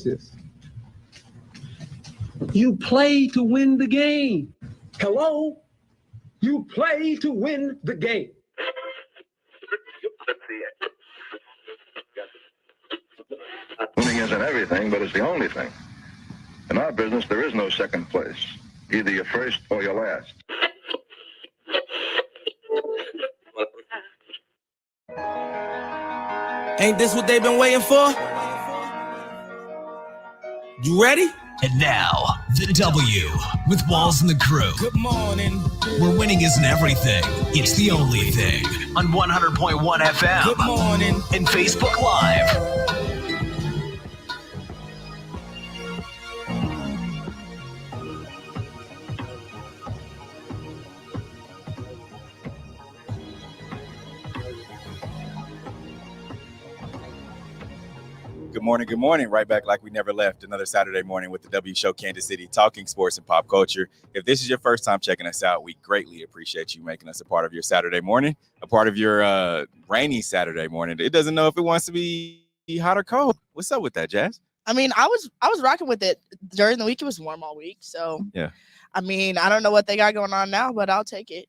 sports is. You play to win the game. Hello? You play to win the game. Winning isn't everything, but it's the only thing. In our business, there is no second place. Either you're first or you're last. Ain't this what they've been waiting for? You ready? And now, the W with Walls and the Crew. Good morning. Where winning isn't everything, it's the only thing. On 100.1 FM. Good morning. And Facebook Live. Good morning. Right back like we never left. Another Saturday morning with the W Show Kansas City, talking sports and pop culture. If this is your first time checking us out, we greatly appreciate you making us a part of your Saturday morning, a part of your rainy Saturday morning. It doesn't know if it wants to be hot or cold. What's up with that, Jazz? I mean, I was rocking with it during the week. It was warm all week. So, yeah. I mean, I don't know what they got going on now, but I'll take it.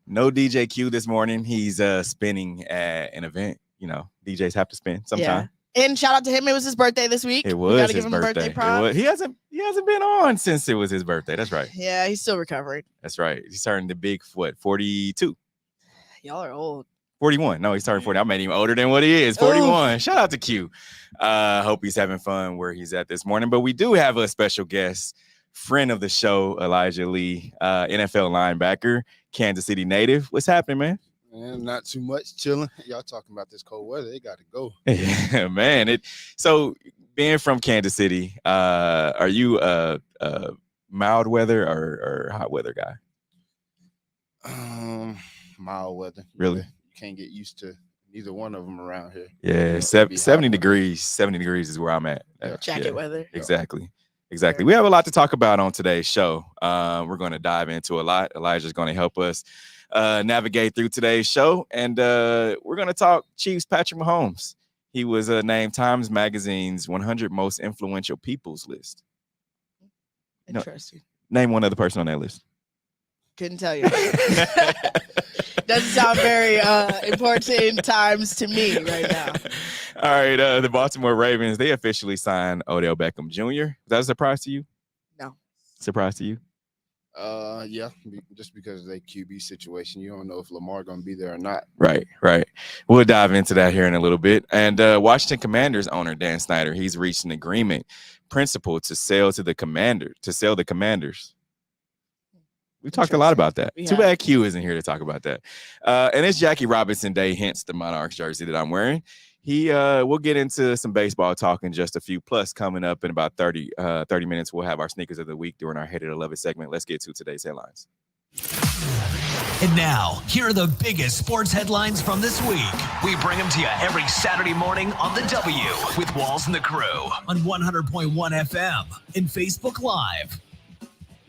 No DJ Q this morning. He's spinning at an event. You know, DJs have to spin sometime. Yeah. And shout out to him. It was his birthday this week. It was his give him birthday. Props. He hasn't been on since it was his birthday. That's right. Yeah, he's still recovering. That's right. He's turning the big, 42? Y'all are old. 41. No, he's turning 40. I made him older than what he is. 41. Ooh. Shout out to Q. Hope he's having fun where he's at this morning. But we do have a special guest, friend of the show, Elijah Lee, NFL linebacker, Kansas City native. What's happening, man? Man, not too much, chilling. Y'all talking about this cold weather? They got to go. Yeah, man. So being from Kansas City, are you a mild weather or hot weather guy? Mild weather. Really? You can't get used to neither one of them around here. Yeah, 70 degrees. 70 degrees is where I'm at. Jacket weather. Exactly. We have a lot to talk about on today's show. We're going to dive into a lot. Elijah's going to help us navigate through today's show, and we're going to talk Chiefs Patrick Mahomes. He was named Times Magazine's 100 most influential people's list. Interesting. Name one other person on that list. Couldn't tell you. Doesn't sound very important times to me right now. All right, the Baltimore Ravens, they officially signed Odell Beckham Jr. Is that a surprise to you? No. Surprise to you? Yeah, just because of the QB situation, you don't know if Lamar gonna be there or not. Right. We'll dive into that here in a little bit. And Washington Commanders owner Dan Snyder, he's reached an agreement principle to sell the Commanders. We talked a lot about that. Too bad Q isn't here to talk about that. And it's Jackie Robinson Day, hence the Monarchs jersey that I'm wearing. We'll get into some baseball talk in just a few. Plus, coming up in about 30 minutes, we'll have our sneakers of the week during our Hated or Love It segment. Let's get to today's headlines. And now, here are the biggest sports headlines from this week. We bring them to you every Saturday morning on the W with Walls and the Crew on 100.1 FM and Facebook Live.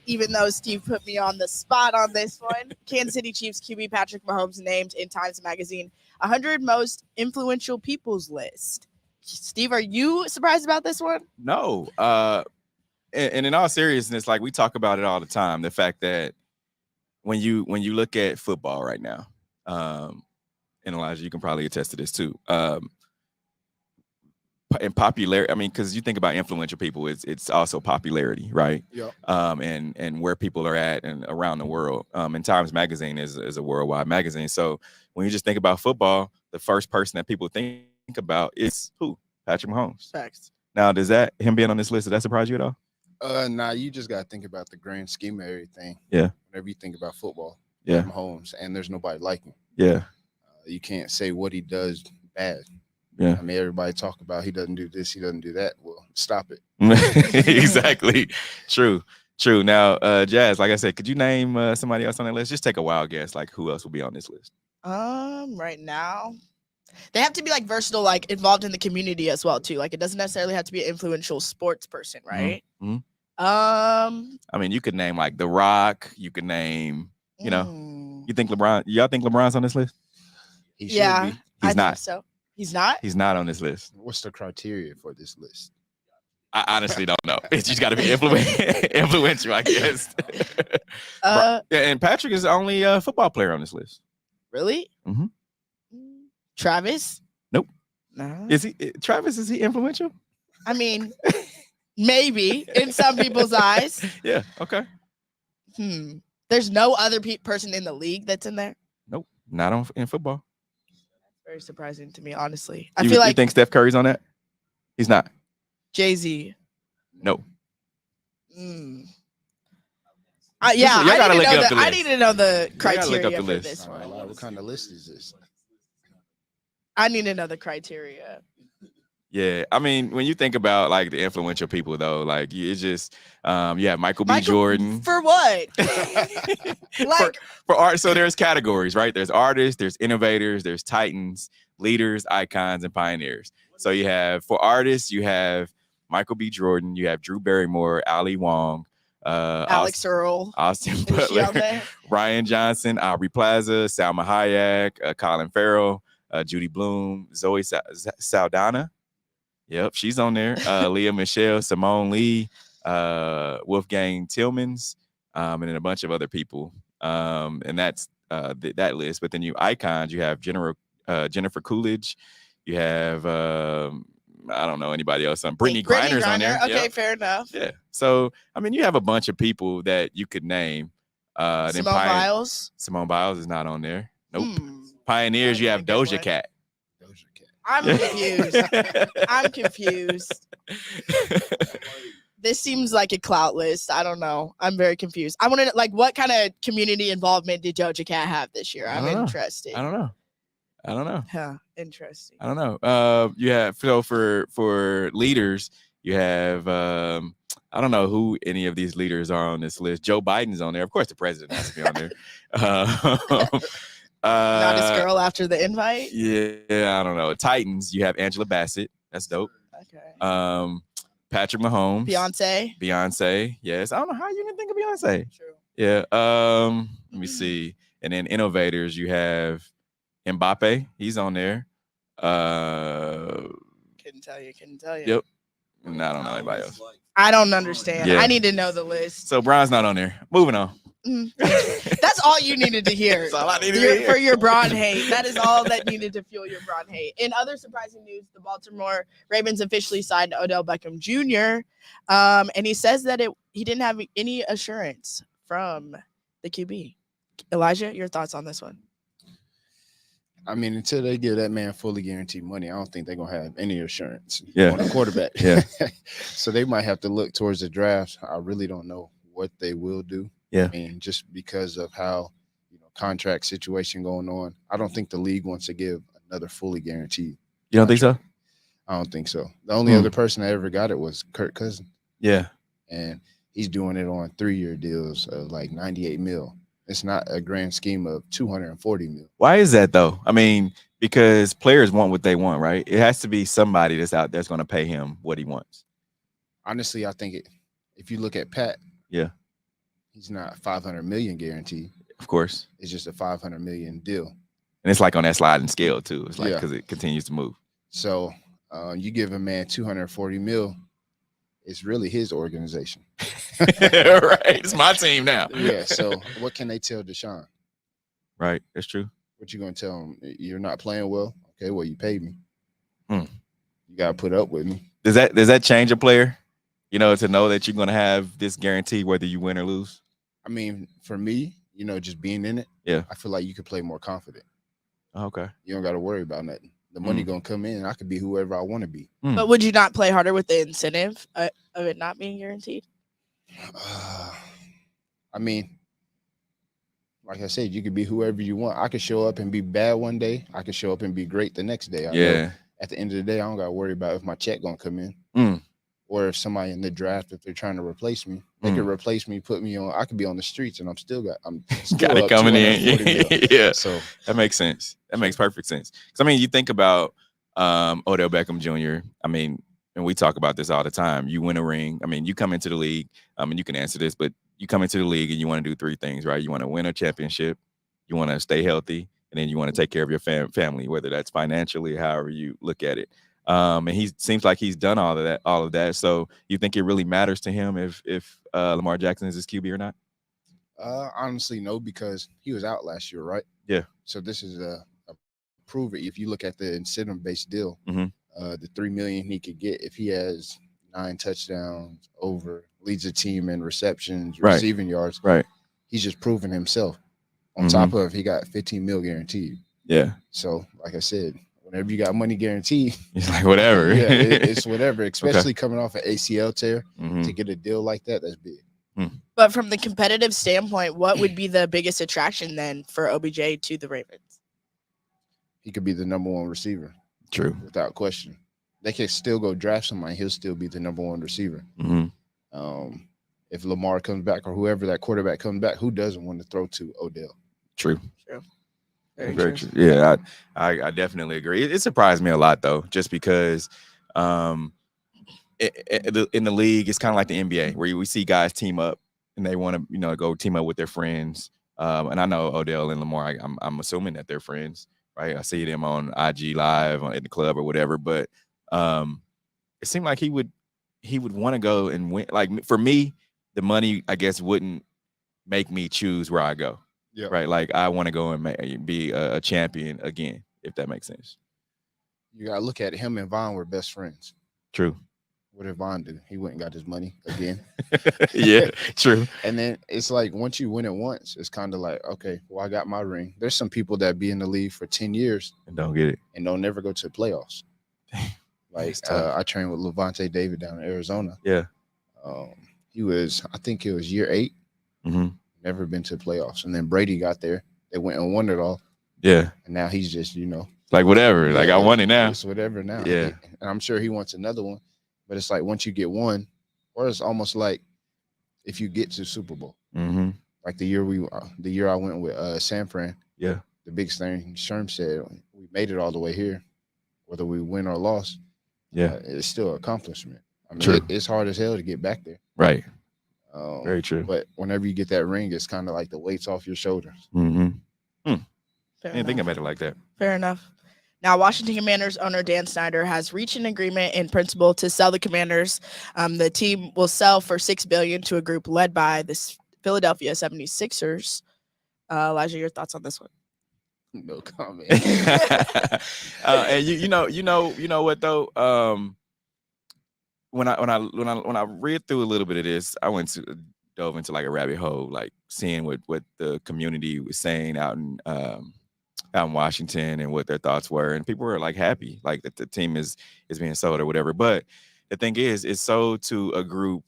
Even though Steve put me on the spot on this one, Kansas City Chiefs QB Patrick Mahomes named in Times Magazine 100 most influential people's list. Steve, are you surprised about this one? No. And in all seriousness, like we talk about it all the time, the fact that when you look at football right now, and Elijah, you can probably attest to this too. And popularity, I mean, because you think about influential people, it's also popularity, right? Yeah. And where people are at and around the world. And Times Magazine is a worldwide magazine. So when you just think about football, the first person that people think about is who? Patrick Mahomes. Facts. Now, does him being on this list, does that surprise you at all? Nah, you just got to think about the grand scheme of everything. Yeah. Whenever you think about football, yeah, Mahomes, and there's nobody like him. Yeah. You can't say what he does bad. Yeah. I mean, everybody talk about he doesn't do this, he doesn't do that. Well, stop it. Exactly. True. Now, Jazz, like I said, could you name somebody else on that list? Just take a wild guess, like who else will be on this list? Right now, they have to be like versatile, like involved in the community as well too. Like it doesn't necessarily have to be an influential sports person, right? Mm-hmm. I mean, you could name like The Rock. You could name, you know, you think LeBron? Y'all think LeBron's on this list? He should be. He's not. Think so. He's not? He's not on this list. What's the criteria for this list? I honestly don't know. It's just got to be influential, I guess. Yeah, and Patrick is the only football player on this list. Really? Mhm. Travis? Nope. No. Is he Travis? Is he influential? I mean, maybe in some people's eyes. Yeah. Okay. There's no other person in the league that's in there. Nope. Not in football. Very surprising to me, honestly. You think Steph Curry's on that? He's not. Jay-Z. No. I need to know the criteria the for list. this one. What kind of list is this? I need to know the criteria. Yeah, I mean, when you think about like the influential people, though, like it's just you have Michael B. Jordan For what? for art. So there's categories, right? There's artists, there's innovators, there's titans, leaders, icons, and pioneers. So you have for artists, you have Michael B. Jordan, you have Drew Barrymore, Ali Wong, Alex Earl, Austin Butler, Ryan Johnson, Aubrey Plaza, Salma Hayek, Colin Farrell, Judy Blume, Zoe Saldana. Yep, she's on there. Leah Michelle, Simone Lee, Wolfgang Tillmans, and then a bunch of other people. And that's that list. But then you icons, you have Jennifer Coolidge, you have I don't know anybody else. Brittany Griner's on there. Okay, yep. fair enough. Yeah. So I mean, you have a bunch of people that you could name. Simone Biles. Simone Biles is not on there. Nope. Pioneers, you have Doja Cat. I'm confused. I'm confused. This seems like a clout list. I don't know. I'm very confused. I want to what kind of community involvement did Doja Cat have this year? I'm interested. I don't know. Huh, interesting. I don't know. You have for leaders, you have I don't know who any of these leaders are on this list. Joe Biden's on there. Of course, the president has to be on there. Not his girl after the invite. Yeah, I don't know. Titans, you have Angela Bassett. That's dope. Okay. Patrick Mahomes. Beyonce. Yes. I don't know how you can think of Beyonce. True. Yeah. Let me see. And then innovators, you have Mbappe. He's on there. Couldn't tell you. Yep. And I don't know anybody else. I don't understand. Yeah. I need to know the list. So Brian's not on there. Moving on. That's all you needed to hear. That's all I needed to hear. For your Braun hate. That is all that needed to fuel your Braun hate. In other surprising news, the Baltimore Ravens officially signed Odell Beckham Jr. And he says that he didn't have any assurance from the QB. Elijah, your thoughts on this one? I mean, until they give that man fully guaranteed money, I don't think they're going to have any assurance on a quarterback. Yeah. So they might have to look towards the draft. I really don't know what they will do. Yeah. I mean, just because of how, contract situation going on, I don't think the league wants to give another fully guaranteed. You don't think so? I don't think so. The only other person that ever got it was Kirk Cousins. Yeah. And he's doing it on 3-year deals of like $98 million. It's not a grand scheme of $240 million. Why is that though? I mean, because players want what they want, right? It has to be somebody that's out there's going to pay him what he wants. Honestly, I think if you look at Pat, yeah, he's not $500 million guaranteed. Of course, it's just a $500 million deal, and it's like on that sliding scale too. It's like because it continues to move. So you give a man $240 million. It's really his organization. Right. It's my team now. Yeah. So what can they tell Deshaun? Right. That's true. What you going to tell him? You're not playing well? Okay, well, you paid me. You got to put up with me. Does that change a player? To know that you're going to have this guarantee whether you win or lose? I mean, for me, just being in it, yeah, I feel like you could play more confident. Okay. You don't got to worry about nothing. The money going to come in. I could be whoever I want to be. But would you not play harder with the incentive of it not being guaranteed? I mean, like I said, you could be whoever you want. I could show up and be bad one day. I could show up and be great the next day. At the end of the day, I don't got to worry about if my check going to come in. Or if somebody in the draft, if they're trying to replace me, they could replace me, put me on. I could be on the streets, and I'm still got it coming in. Yeah, so that makes sense. That makes perfect sense. Because I mean, you think about Odell Beckham Jr. I mean, and we talk about this all the time. You win a ring. I mean, you come into the league. And you can answer this, but you come into the league and you want to do 3 things, right? You want to win a championship, you want to stay healthy, and then you want to take care of your family, whether that's financially, however you look at it. And he seems like he's done all of that. So you think it really matters to him if Lamar Jackson is his QB or not? Honestly, no, because he was out last year, right? Yeah. So this is a prove it. If you look at the incentive-based deal, Mm-hmm. The $3 million he could get if he has 9 touchdowns, leads the team in receptions, Right. receiving yards. Right. He's just proven himself. On Mhm. top of he got $15 million guaranteed. Yeah. So, like I said, whenever you got money guaranteed, It's like whatever. yeah, it's whatever. Especially coming off an ACL tear, Mhm. to get a deal like that, that's big. But from the competitive standpoint, what would be the biggest attraction then for OBJ to the Ravens? He could be the number 1 receiver. True. Without question. They could still go draft somebody. He'll still be the number 1 receiver. Mm-hmm. If Lamar comes back or whoever that quarterback comes back, who doesn't want to throw to Odell? True. Very true. Yeah, I definitely agree. It surprised me a lot though, just because in the league, it's kind of like the NBA, where we see guys team up and they want to go team up with their friends. And I know Odell and Lamar. I'm assuming that they're friends, right? I see them on IG Live at the club or whatever. But it seemed like he would want to go and win. Like for me, the money, I guess, wouldn't make me choose where I go. Yeah. Right. Like I want to go and be a champion again, if that makes sense. You got to look at it. Him and Vaughn were best friends. True. What did Vaughn do? He went and got his money again. Yeah, true. And then it's like once you win it once, it's kind of like, okay, well, I got my ring. There's some people that be in the league for 10 years And don't get it. and don't never go to the playoffs. Like I trained with Levante David down in Arizona. Yeah. I think it was year 8. Mm-hmm. Never been to the playoffs. And then Brady got there. They went and won it all. Yeah. And now he's just, Like whatever. Like I won it now. It's whatever now. Yeah. And I'm sure he wants another one. But it's like once you get one, or it's almost like if you get to Super Bowl. Mm-hmm. Like the year I went with San Fran. Yeah. The biggest thing Sherm said, we made it all the way here. Whether we win or lost, it's still an accomplishment. I mean, True. It's hard as hell to get back there. Right. Very true. But whenever you get that ring, it's kind of like the weight's off your shoulders. Mm-hmm. Fair I didn't think enough. about it like that. Fair enough. Now, Washington Commanders owner Dan Snyder has reached an agreement in principle to sell the Commanders. The team will sell for $6 billion to a group led by the Philadelphia 76ers. Elijah, your thoughts on this one? No comment. And you know what though? When I read through a little bit of this, I dove into like a rabbit hole, like seeing what the community was saying out in Washington and what their thoughts were, and people were like happy, like that the team is being sold or whatever. But the thing is, it's sold to a group.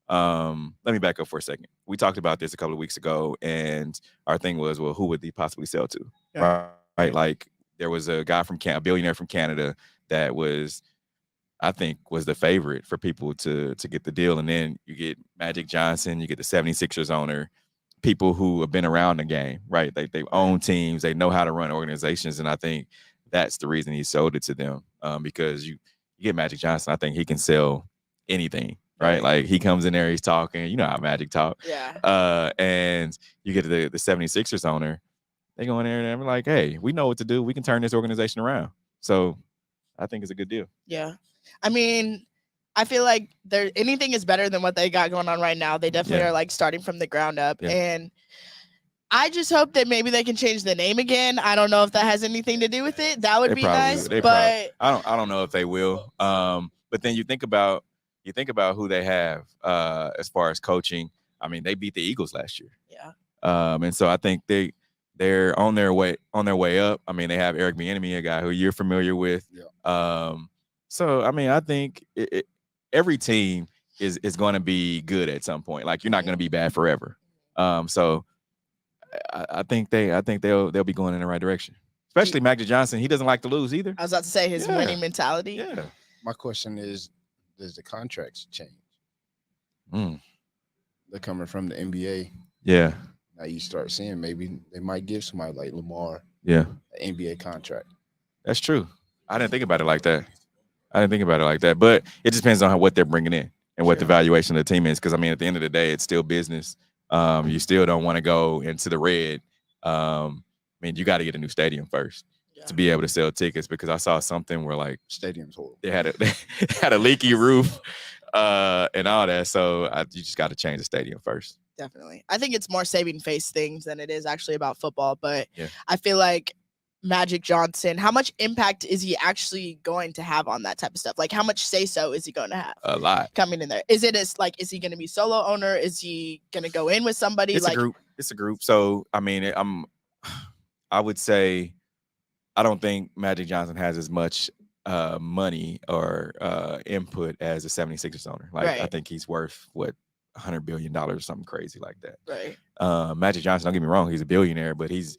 Let me back up for a second. We talked about this a couple of weeks ago, and our thing was, well, who would they possibly sell to? Yeah. Right? Like there was a guy a billionaire from Canada that was, I think, was the favorite for people to get the deal. And then you get Magic Johnson, you get the 76ers owner, people who have been around the game, right? They own teams, they know how to run organizations. And I think that's the reason he sold it to them. Because you get Magic Johnson, I think he can sell anything, right? Like he comes in there, he's talking, you know how Magic talk. Yeah. And you get the 76ers owner, they go in there and they're like, hey, we know what to do. We can turn this organization around. So I think it's a good deal. Yeah. I mean, I feel like anything is better than what they got going on right now. They definitely are like starting from the ground up. Yeah. And I just hope that maybe they can change the name again. I don't know if that has anything to do with it. That would be nice. But I don't know if they will. But then you think about who they have as far as coaching. I mean, they beat the Eagles last year. Yeah. And so I think they're on their way up. I mean, they have Eric Bieniemy, a guy who you're familiar with. Yeah. So I mean, I think every team is going to be good at some point. Like you're not going to be bad forever. So I think they'll be going in the right direction. Especially Magic Johnson. He doesn't like to lose either. I was about to say his winning mentality. Yeah. My question is, does the contracts change? They're coming from the NBA. Yeah. Now you start seeing maybe they might give somebody like Lamar an NBA contract. That's true. I didn't think about it like that. But it just depends on what they're bringing in and what the valuation of the team is. Because, I mean, at the end of the day, it's still business. You still don't want to go into the red. I mean, you got to get a new stadium first. to be able to sell tickets, because I saw something where like stadium's horrible. They had a leaky roof and all that. So you just got to change the stadium first. Definitely. I think it's more saving face things than it is actually about football. But yeah. I feel like Magic Johnson, how much impact is he actually going to have on that type of stuff? Like, how much say-so is he going to have? A lot. Coming in there. Is he going to be solo owner? Is he going to go in with somebody? It's a group. It's a group. So, I mean, I would say I don't think Magic Johnson has as much money or input as a 76ers owner. Like, right. I think he's worth, what, $100 billion or something crazy like that. Right. Magic Johnson, don't get me wrong, he's a billionaire, but his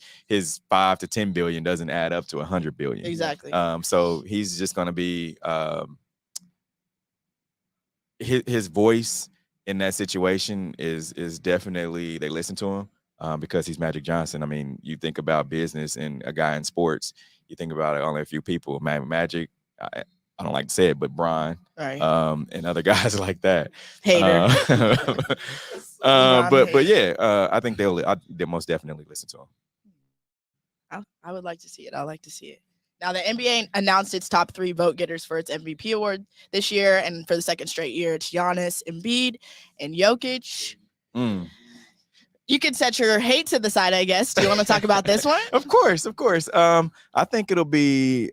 5 to 10 billion doesn't add up to 100 billion. Exactly. So he's just going to be his voice in that situation is definitely, they listen to him because he's Magic Johnson. I mean, you think about business and a guy in sports, you think about it, only a few people. Magic, I don't like to say it, but Brian, right. And other guys like that. Hater. But yeah, I think they'll most definitely listen to him. I would like to see it. I like to see it. Now, the NBA announced its top 3 vote getters for its MVP award this year, and for the second straight year, it's Giannis, Embiid, and Jokic. You can set your hate to the side, I guess. Do you want to talk about this one? Of course. I think it'll be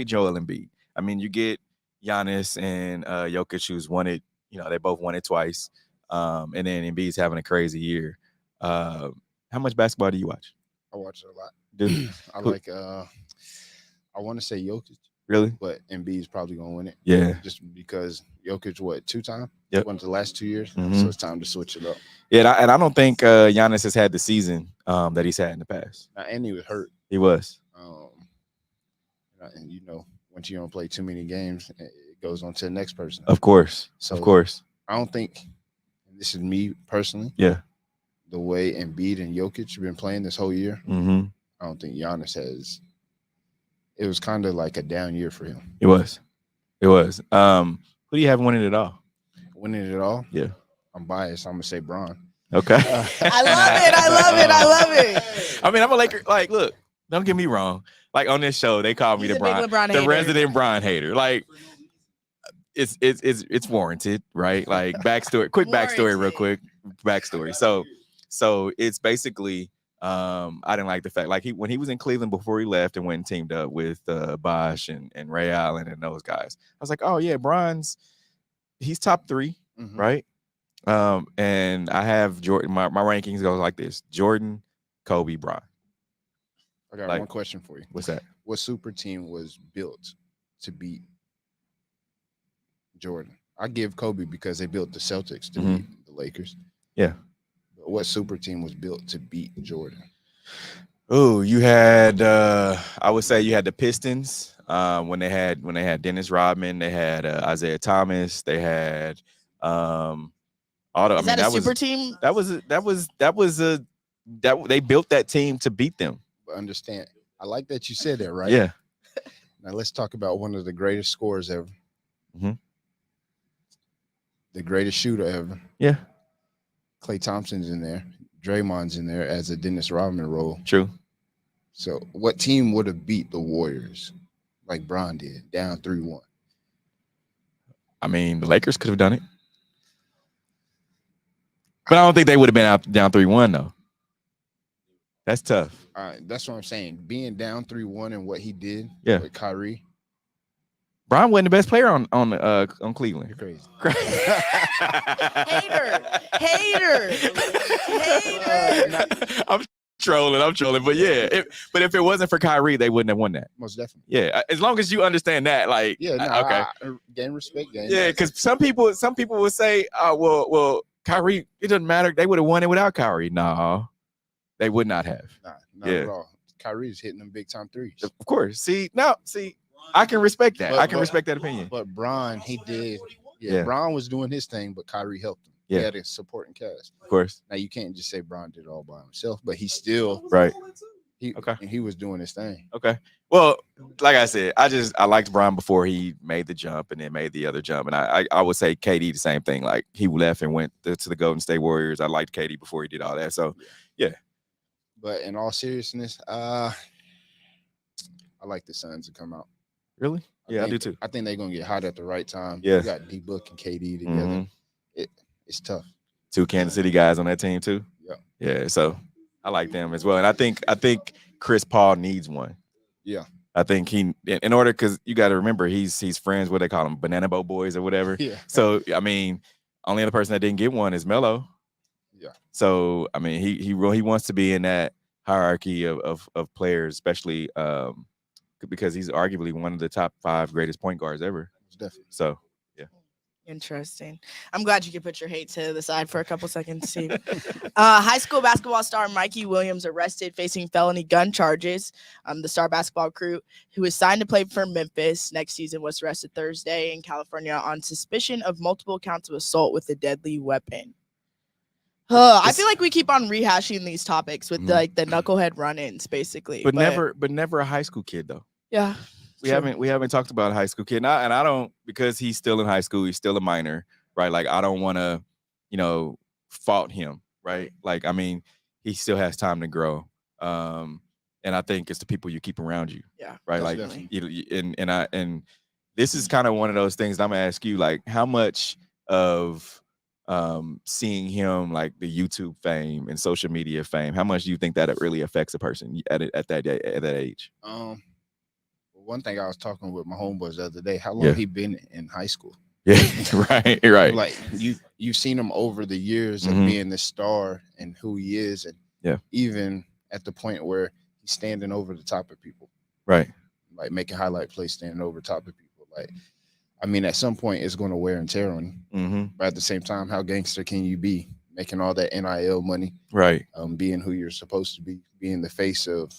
Joel Embiid. I mean, you get Giannis and Jokic, who's won it. You know, they both won it twice. And then Embiid's having a crazy year. How much basketball do you watch? I watch it a lot. Dude, I like. I want to say Jokic. Really? But Embiid's probably gonna win it. Yeah. Just because Jokic, 2-time? Yep. Won the last 2 years, Mm-hmm. so it's time to switch it up. Yeah, and I don't think Giannis has had the season that he's had in the past. And he was hurt. He was. And once you don't play too many games, it goes on to the next person. Of course. So of course. I don't think, this is me personally. Yeah. The way Embiid and Jokic have been playing this whole year, mm-hmm. I don't think Giannis has. It was kind of like a down year for him. It was. Who do you have winning it all? Winning it all? Yeah. I'm biased. I'm gonna say Bron. Okay. I love it. I mean, I'm a Laker. Like, look, don't get me wrong. Like on this show, they call me the resident Bron hater. Like, it's warranted, right? Like backstory, real quick. Backstory. So it's basically I didn't like the fact, like when he was in Cleveland before he left and went and teamed up with Bosh and Ray Allen and those guys. I was like, oh yeah, he's top 3, mm-hmm. right? And I have Jordan. My rankings go like this: Jordan, Kobe, Bron. I got one question for you. What's that? What super team was built to beat Jordan? I give Kobe because they built the Celtics to mm-hmm. beat the Lakers. Yeah. But what super team was built to beat Jordan? Oh, you had I would say you had the Pistons when they had Dennis Rodman, they had Isaiah Thomas, they had Is that a super team? They built that team to beat them. But understand, I like that you said that, right? Yeah. Now let's talk about one of the greatest scorers ever. Mm-hmm. The greatest shooter ever. Yeah. Klay Thompson's in there. Draymond's in there as a Dennis Rodman role. True. So what team would have beat the Warriors like Bron did, down 3-1? I mean, the Lakers could have done it. But I don't think they would have been down 3-1, though. That's tough. All right, that's what I'm saying. Being down 3-1 and what he did with Kyrie. Bron wasn't the best player on Cleveland. You're crazy. Hater. I'm trolling. But yeah, if it wasn't for Kyrie, they wouldn't have won that. Most definitely. Yeah, as long as you understand that, like, okay. Gain respect, game. Yeah, because some people would say, well, Kyrie, it doesn't matter. They would have won it without Kyrie. No, they would not have. Not at all. Kyrie's hitting them big time threes. Of course. See, I can respect that. I can respect that opinion. But Bron, he did. Yeah. Bron was doing his thing, but Kyrie helped him. Yeah. He had a supporting cast. Of course. Now you can't just say Bron did it all by himself, but he still right. He was doing his thing. Okay. Well, like I said, I liked Bron before he made the jump and then made the other jump. And I would say KD the same thing. Like he left and went to the Golden State Warriors. I liked KD before he did all that. So yeah. But in all seriousness, I like the Suns to come out. Really? Yeah, I do too. I think they're gonna get hot at the right time. Yeah. You got D-Book and KD together. It's tough. 2 Kansas City guys on that team too. Yeah. Yeah. So I like them as well, and I think Chris Paul needs one. Yeah. I think he, in order, because you got to remember he's friends, what they call them, banana boat boys or whatever. Yeah. So I mean, only other person that didn't get one is Melo. Yeah. So I mean, he wants to be in that hierarchy of players, especially because he's arguably one of the top 5 greatest point guards ever. Definitely. So yeah. Interesting. I'm glad you could put your hate to the side for a couple seconds, Steve. High school basketball star Mikey Williams arrested facing felony gun charges. The star basketball recruit who is signed to play for Memphis next season was arrested Thursday in California on suspicion of multiple counts of assault with a deadly weapon. I feel like we keep on rehashing these topics with the knucklehead run-ins, basically. But never a high school kid though. Yeah. We haven't talked about a high school kid, and I don't, because he's still in high school, he's still a minor, right? Like I don't want to, fault him, right? Like I mean, he still has time to grow, and I think it's the people you keep around you, yeah, right? Like and this is kind of one of those things that I'm gonna ask you, like how much of seeing him, like the YouTube fame and social media fame, how much do you think that it really affects a person at that age? One thing I was talking with my homeboys the other day, how long he been in high school? Yeah, right. Like you've seen him over the years of being the star and who he is, and even at the point where he's standing over the top of people, right? Like making highlight plays, standing over top of people. Like, I mean, at some point it's going to wear and tear on you. But at the same time, how gangster can you be making all that NIL money? Right. Being who you're supposed to be, being the face of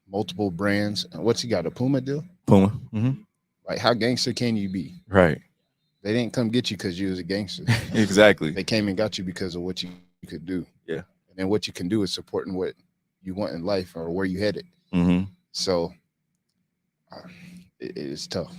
multiple brands. What's he got? A Puma deal? Puma. Like, how gangster can you be? Right. They didn't come get you because you was a gangster. Exactly. They came and got you because of what you could do. Yeah. And then what you can do is supporting what you want in life or where you headed. So it's tough.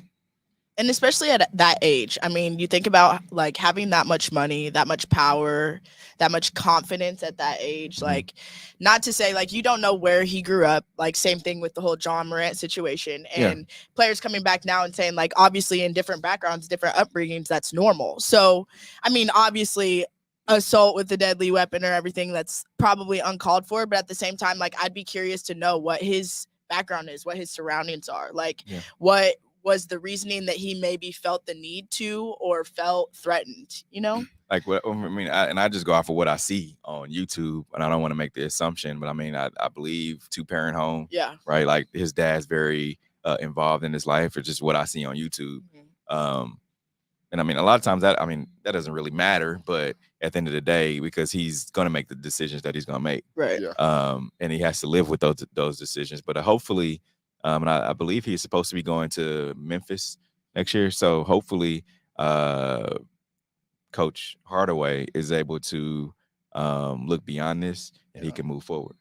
And especially at that age, I mean, you think about like having that much money, that much power, that much confidence at that age. Like, not to say like you don't know where he grew up, like same thing with the whole John Morant situation, and players coming back now and saying like, obviously in different backgrounds, different upbringings, that's normal. So, I mean, obviously assault with a deadly weapon or everything, that's probably uncalled for. But at the same time, like I'd be curious to know what his background is, what his surroundings are, like what was the reasoning that he maybe felt the need to or felt threatened, Like what I mean, I just go off of what I see on YouTube, and I don't want to make the assumption, but I mean, I believe 2-parent home, right? Like his dad's very involved in his life, or just what I see on YouTube. And I mean, a lot of times that doesn't really matter, but at the end of the day, because he's going to make the decisions that he's going to make, right? And he has to live with those decisions. But hopefully, and I believe he's supposed to be going to Memphis next year, so hopefully, Coach Hardaway is able to look beyond this and he can move forward.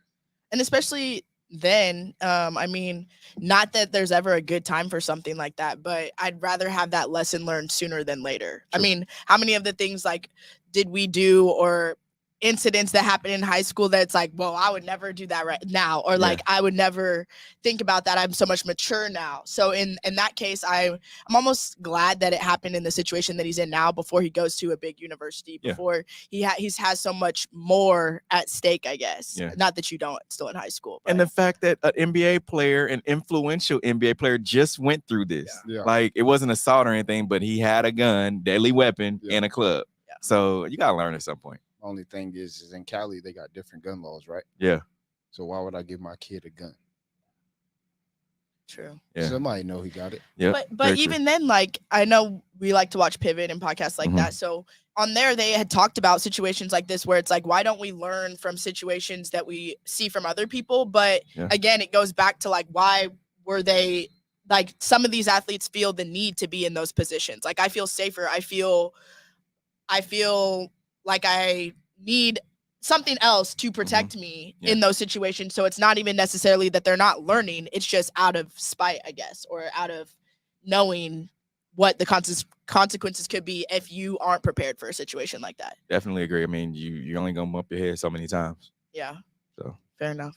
And especially then, I mean, not that there's ever a good time for something like that, but I'd rather have that lesson learned sooner than later. True. I mean, how many of the things like did we do or incidents that happened in high school that's like, well, I would never do that right now, or like I would never think about that. I'm so much mature now. So in that case, I'm almost glad that it happened in the situation that he's in now before he goes to a big university, before he has so much more at stake, I guess. Not that you don't still in high school. But. And the fact that an NBA player, an influential NBA player, just went through this. Like it wasn't assault or anything, but he had a gun, deadly weapon in a club. So you gotta learn at some point. Only thing is in Cali, they got different gun laws, right? Yeah. So why would I give my kid a gun? True. Yeah. Somebody know he got it. Yeah. But even then, like, I know we like to watch Pivot and podcasts like that. So on there, they had talked about situations like this where it's like, why don't we learn from situations that we see from other people? But again, it goes back to like, why were they like some of these athletes feel the need to be in those positions? Like, I feel safer. I feel like I need something else to protect me in those situations. So it's not even necessarily that they're not learning. It's just out of spite, I guess, or out of knowing what the consequences could be if you aren't prepared for a situation like that. Definitely agree. I mean, you're only going to bump your head so many times. Yeah. So fair enough.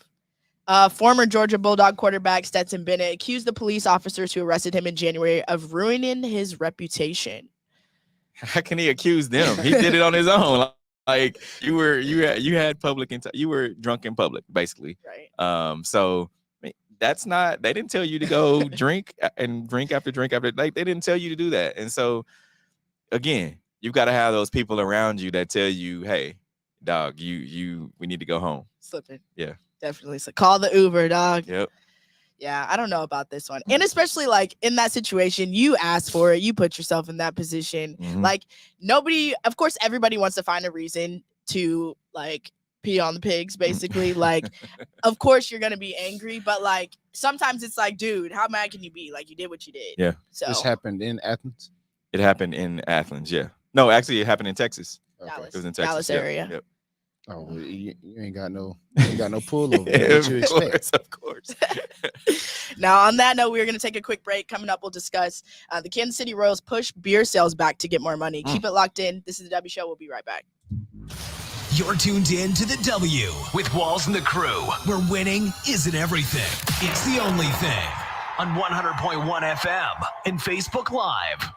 Former Georgia Bulldog quarterback Stetson Bennett accused the police officers who arrested him in January of ruining his reputation. How can he accuse them? He did it on his own. Like you had public you were drunk in public, basically. Right. So that's not. They didn't tell you to go drink after drink after. Like they didn't tell you to do that. And so, again, you've got to have those people around you that tell you, "Hey, dog, we need to go home." Slipping. Yeah. Definitely. So call the Uber, dog. Yep. Yeah, I don't know about this one. And especially like in that situation, you asked for it. You put yourself in that position. Mm-hmm. Like of course, everybody wants to find a reason to like pee on the pigs, basically. Like, of course you're going to be angry, but like sometimes it's like, dude, how mad can you be? Like you did what you did. Yeah. So This happened in Athens? It happened in Athens. Yeah. No, actually it happened in Texas. Dallas. It was in Texas. Dallas area. Yep. Oh, well, you ain't got no pullover. Yeah, what you expect? Of course. Now, on that note, we're going to take a quick break. Coming up, we'll discuss the Kansas City Royals push beer sales back to get more money. Keep it locked in. This is the W Show. We'll be right back. You're tuned in to the W with Walls and the Crew, where winning isn't everything. It's the only thing. On 100.1 FM and Facebook Live.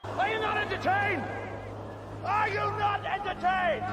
Are you not entertained? Are you not entertained?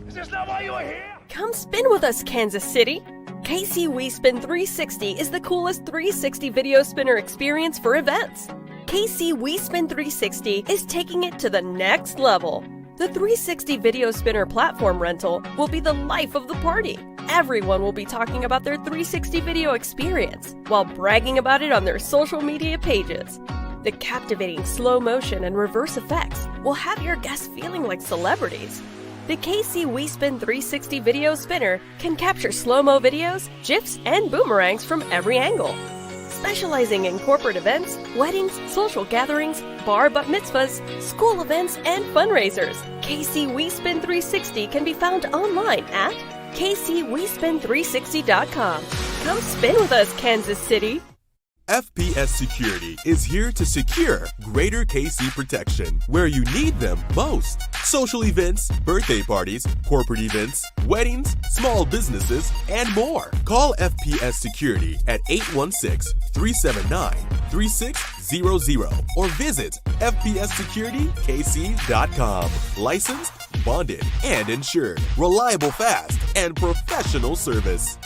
Is this not why you are here? Come spin with us, Kansas City. KC We Spin 360 is the coolest 360 video spinner experience for events. KC We Spin 360 is taking it to the next level. The 360 video spinner platform rental will be the life of the party. Everyone will be talking about their 360 video experience while bragging about it on their social media pages. The captivating slow motion and reverse effects will have your guests feeling like celebrities. The KC We Spin 360 video spinner can capture slow-mo videos, GIFs, and boomerangs from every angle. Specializing in corporate events, weddings, social gatherings, bar bat mitzvahs, school events, and fundraisers, KC We Spin 360 can be found online at kcwespin360.com. Come spin with us, Kansas City. FPS Security is here to secure greater KC protection where you need them most. Social events, birthday parties, corporate events, weddings, small businesses, and more. Call FPS Security at 816-379-3600 or visit fpssecuritykc.com. Licensed, bonded, and insured. Reliable, fast, and professional service.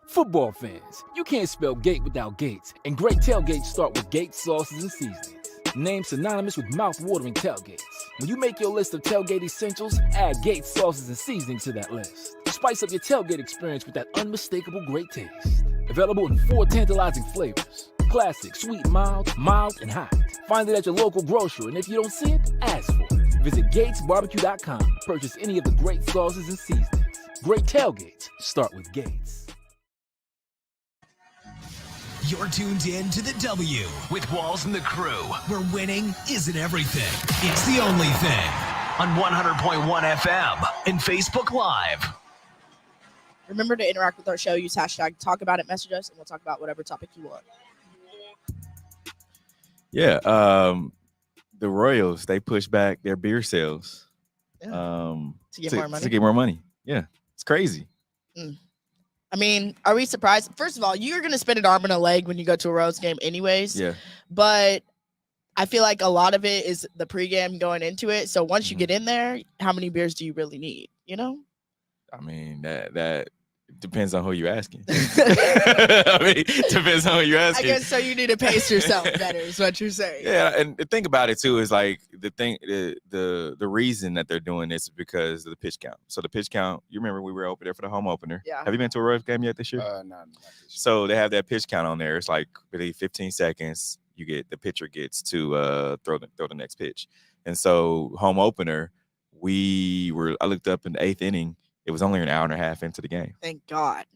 Football fans, you can't spell gate without Gates, and great tailgates start with Gates sauces and seasonings. Named synonymous with mouth-watering tailgates. When you make your list of tailgate essentials, add Gates sauces and seasonings to that list. Spice up your tailgate experience with that unmistakable great taste. Available in 4 tantalizing flavors. Classic, sweet, mild, and hot. Find it at your local grocer, and if you don't see it, ask for it. Visit GatesBarbecue.com to purchase any of the great sauces and seasonings. Great tailgates start with Gates. You're tuned in to the W with Walls and the Crew, where winning isn't everything. It's the only thing. On 100.1 FM and Facebook Live. Remember to interact with our show. Use hashtag talk about it, message us, and we'll talk about whatever topic you want. Yeah. The Royals, they push back their beer sales to get more money. To get more money. Yeah. It's crazy. I mean, are we surprised? First of all, you're going to spend an arm and a leg when you go to a Royals game anyways. Yeah. But I feel like a lot of it is the pregame going into it. So once you get in there, how many beers do you really need? You know? I mean, that depends on who you're asking. I mean, depends on who you're asking. I guess so. You need to pace yourself better is what you're saying. Yeah, and the thing about it too is like the reason that they're doing this is because of the pitch count. So the pitch count, you remember we were over there for the home opener. Yeah. Have you been to a Royals game yet this year? No, not this year. So they have that pitch count on there. It's like really 15 seconds. The pitcher gets to throw the next pitch. And so home opener, I looked up in the 8th inning. It was only an hour and a half into the game. Thank God.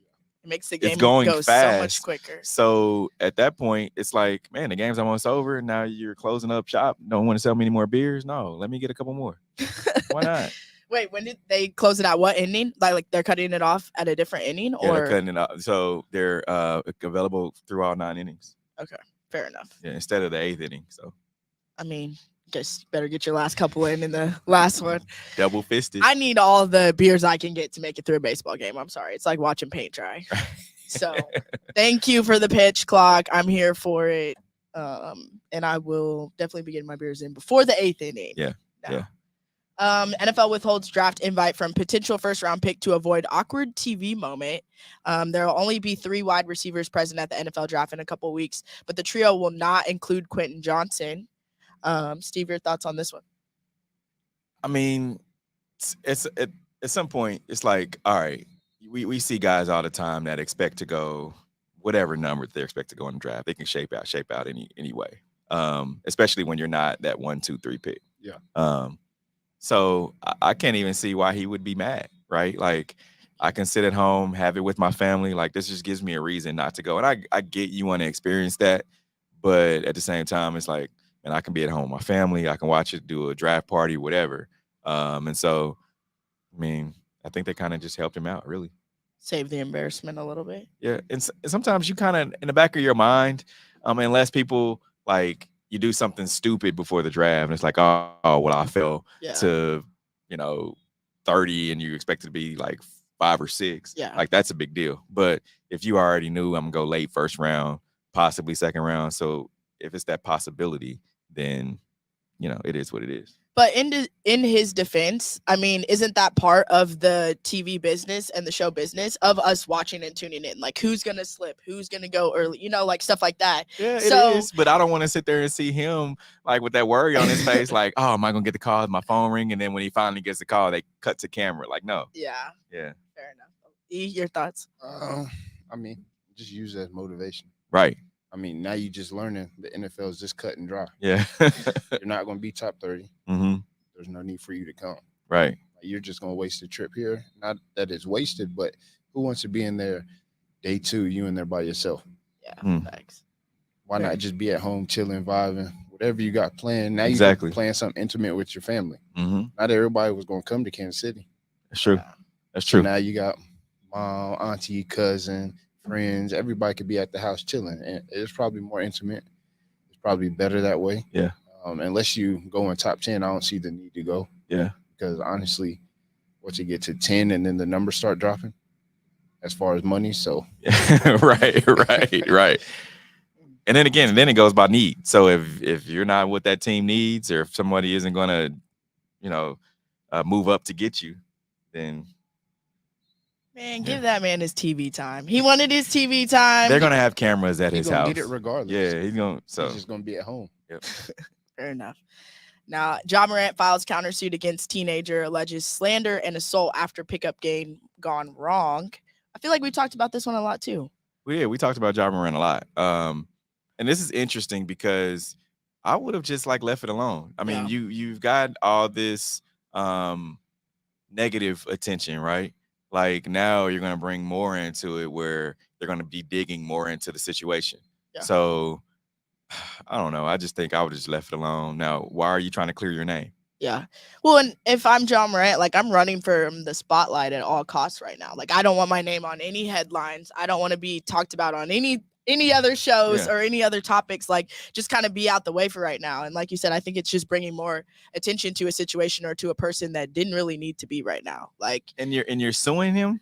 It makes the game going go fast. so much quicker. So at that point, it's like, man, the game's almost over. Now you're closing up shop. Don't want to sell me any more beers? No, let me get a couple more. Why not? Wait, when did they close it at what inning? Like they're cutting it off at a different inning? Yeah, or they're cutting it off. So they're available through all 9 innings. Okay, fair enough. Yeah, instead of the 8th inning. So I mean, Guess you better get your last couple in the last one. Double fisted. I need all the beers I can get to make it through a baseball game. I'm sorry. It's like watching paint dry. So thank you for the pitch clock. I'm here for it. And I will definitely be getting my beers in before the 8th inning. Yeah. No. Yeah. NFL withholds draft invite from potential first-round pick to avoid awkward TV moment. There will only be 3 wide receivers present at the NFL draft in a couple weeks, but the trio will not include Quentin Johnson. Steve, your thoughts on this one? I mean, it's at some point, it's like, all right, we see guys all the time that expect to go whatever number they expect to go in the draft. They can shape out any way, especially when you're not that 1, 2, 3 pick. Yeah. So I can't even see why he would be mad, right? Like, I can sit at home, have it with my family. Like, this just gives me a reason not to go. And I get you want to experience that, but at the same time, it's like, and I can be at home with my family. I can watch it, do a draft party, whatever. And so, I mean, I think they kind of just helped him out, really. Save the embarrassment a little bit. Yeah, and sometimes you kind of, in the back of your mind, unless people, like, you do something stupid before the draft, and it's like, oh well, I fell to, 30, and you expect it to be like 5 or 6. Yeah. Like, that's a big deal. But if you already knew I'm going to go late first round, possibly second round, so if it's that possibility, then, it is what it is. But in his defense, I mean, isn't that part of the TV business and the show business of us watching and tuning in? Like, who's going to slip? Who's going to go early? Like stuff like that. Yeah, it is. But I don't want to sit there and see him, like, with that worry on his face, like, oh, am I going to get the call? Is my phone ring? And then when he finally gets the call, they cut to camera. Like, no. Yeah. Yeah. Fair enough. E, your thoughts? I mean, just use it as motivation. Right. I mean, now you just learning the NFL is just cut and dry. Yeah. You're not going to be top 30. Mm-hmm. There's no need for you to come. Right. You're just going to waste a trip here. Not that it's wasted, but who wants to be in there day 2, you in there by yourself? Yeah, thanks. Why not just be at home, chilling, vibing, whatever you got planned. Now you're playing something intimate with your family. Mm-hmm. Not everybody was going to come to Kansas City. That's true. That's true. So now you got mom, auntie, cousin, friends. Everybody could be at the house chilling, and it's probably more intimate. It's probably better that way. Yeah. Unless you go in top 10, I don't see the need to go. Yeah. Because honestly, once you get to 10 and then the numbers start dropping as far as money. So right. And then again, it goes by need. So if you're not what that team needs, or if somebody isn't going to, move up to get you, then. Man, give that man his TV time. He wanted his TV time. They're going to have cameras at his house. Get it regardless. Yeah, he's just going to be at home. Yep. Fair enough. Now, Ja Morant files countersuit against teenager, alleges slander and assault after pickup game gone wrong. I feel like we talked about this one a lot too. We talked about Ja Morant a lot. And this is interesting because I would have just left it alone. I mean, you've got all this negative attention, right? Like, now you're going to bring more into it where they're going to be digging more into the situation. Yeah. So I don't know. I just think I would have just left it alone. Now, why are you trying to clear your name? Yeah. Well, and if I'm Ja Morant, I'm running from the spotlight at all costs right now. I don't want my name on any headlines. I don't want to be talked about on any other shows or any other topics. Just kind of be out the way for right now. And like you said, I think it's just bringing more attention to a situation or to a person that didn't really need to be right now. And you're suing him?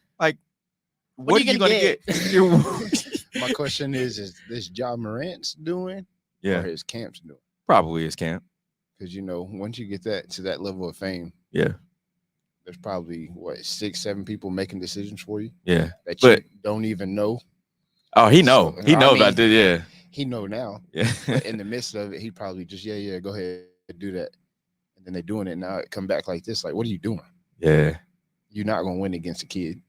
What are you gonna get? My question is this Ja Morant's doing? Or his camp's doing? Probably his camp. Because once you get to that level of fame, there's probably 6, 7 people making decisions for you. Yeah, that you don't even know. Oh, he know. He know about this. Yeah, he know now. Yeah. But in the midst of it, he probably just go ahead and do that, and then they're doing it now. It come back like this. What are you doing? Yeah, you're not gonna win against a kid.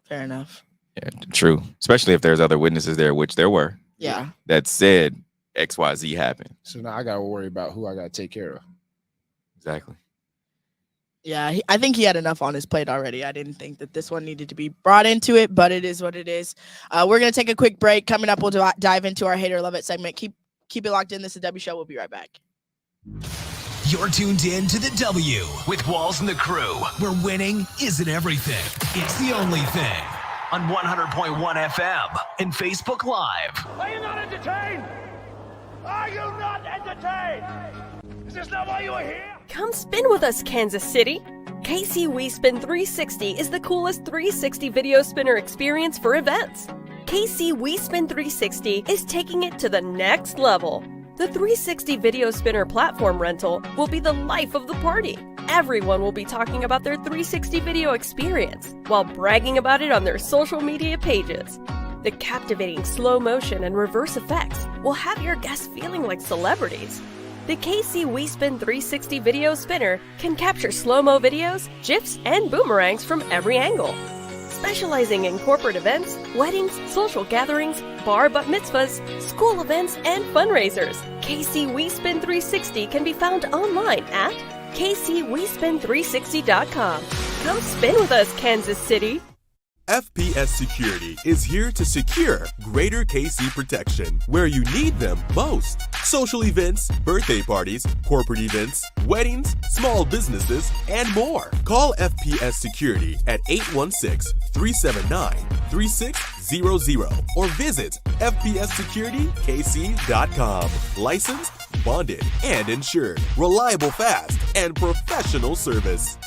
Fair enough. Yeah, true. Especially if there's other witnesses there, which there were. Yeah. That said XYZ happened. So now I got to worry about who I got to take care of. Exactly. Yeah, I think he had enough on his plate already. I didn't think that this one needed to be brought into it, but it is what it is. We're going to take a quick break. Coming up, we'll dive into our Hate or Love It segment. Keep it locked in. This is the W Show. We'll be right back. You're tuned in to the W with Walls and the Crew, where winning isn't everything. It's the only thing. On 100.1 FM and Facebook Live. Are you not entertained? Are you not entertained? Is this not why you are here? Come spin with us, Kansas City. KC WeSpin 360 is the coolest 360 video spinner experience for events. KC WeSpin 360 is taking it to the next level. The 360 video spinner platform rental will be the life of the party. Everyone will be talking about their 360 video experience while bragging about it on their social media pages. The captivating slow motion and reverse effects will have your guests feeling like celebrities. The KC WeSpin 360 video spinner can capture slow-mo videos, GIFs, and boomerangs from every angle. Specializing in corporate events, weddings, social gatherings, bar bat mitzvahs, school events, and fundraisers, KC WeSpin 360 can be found online at kcwespin360.com. Come spin with us, Kansas City. FPS Security is here to secure greater KC protection where you need them most. Social events, birthday parties, corporate events, weddings, small businesses, and more. Call FPS Security at 816-379-3600 or visit fpssecuritykc.com. Licensed, bonded, and insured. Reliable, fast, and professional service.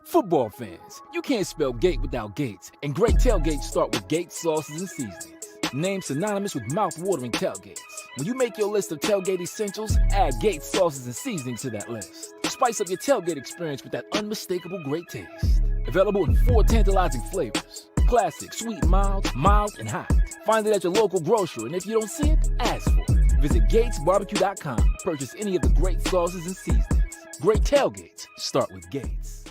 Football fans, you can't spell gate without Gates, and great tailgates start with Gates sauces and seasonings. Named synonymous with mouth-watering tailgates. When you make your list of tailgate essentials, add Gates sauces and seasonings to that list. Spice up your tailgate experience with that unmistakable great taste. Available in 4 tantalizing flavors: classic, sweet, mild, and hot. Find it at your local grocery, and if you don't see it, ask for it. Visit GatesBarbecue.com to purchase any of the great sauces and seasonings. Great tailgates start with Gates.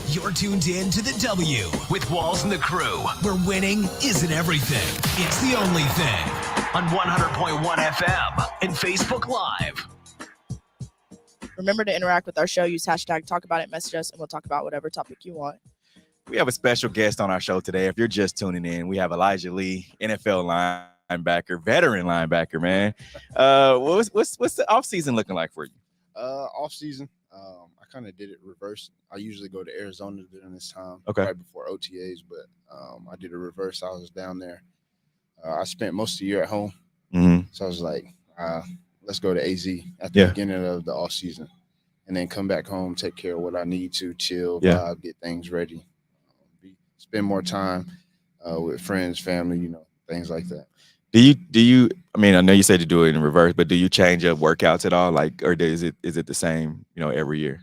You're tuned in to the W with Walls and the Crew, where winning isn't everything. It's the only thing. On 100.1 FM and Facebook Live. Remember to interact with our show. Use hashtag talk about it, message us, and we'll talk about whatever topic you want. We have a special guest on our show today. If you're just tuning in, we have Elijah Lee, NFL linebacker, veteran linebacker, man. What's the offseason looking like for you? Offseason, I kind of did it reverse. I usually go to Arizona during this time, right before OTAs, but I did a reverse. I was down there. I spent most of the year at home, so I was like, let's go to AZ at the beginning of the off season, and then come back home, take care of what I need to, chill, vibe, get things ready, spend more time with friends, family, things like that. Do you? I mean, I know you said to do it in reverse, but do you change up workouts at all? Like, or is it the same, every year?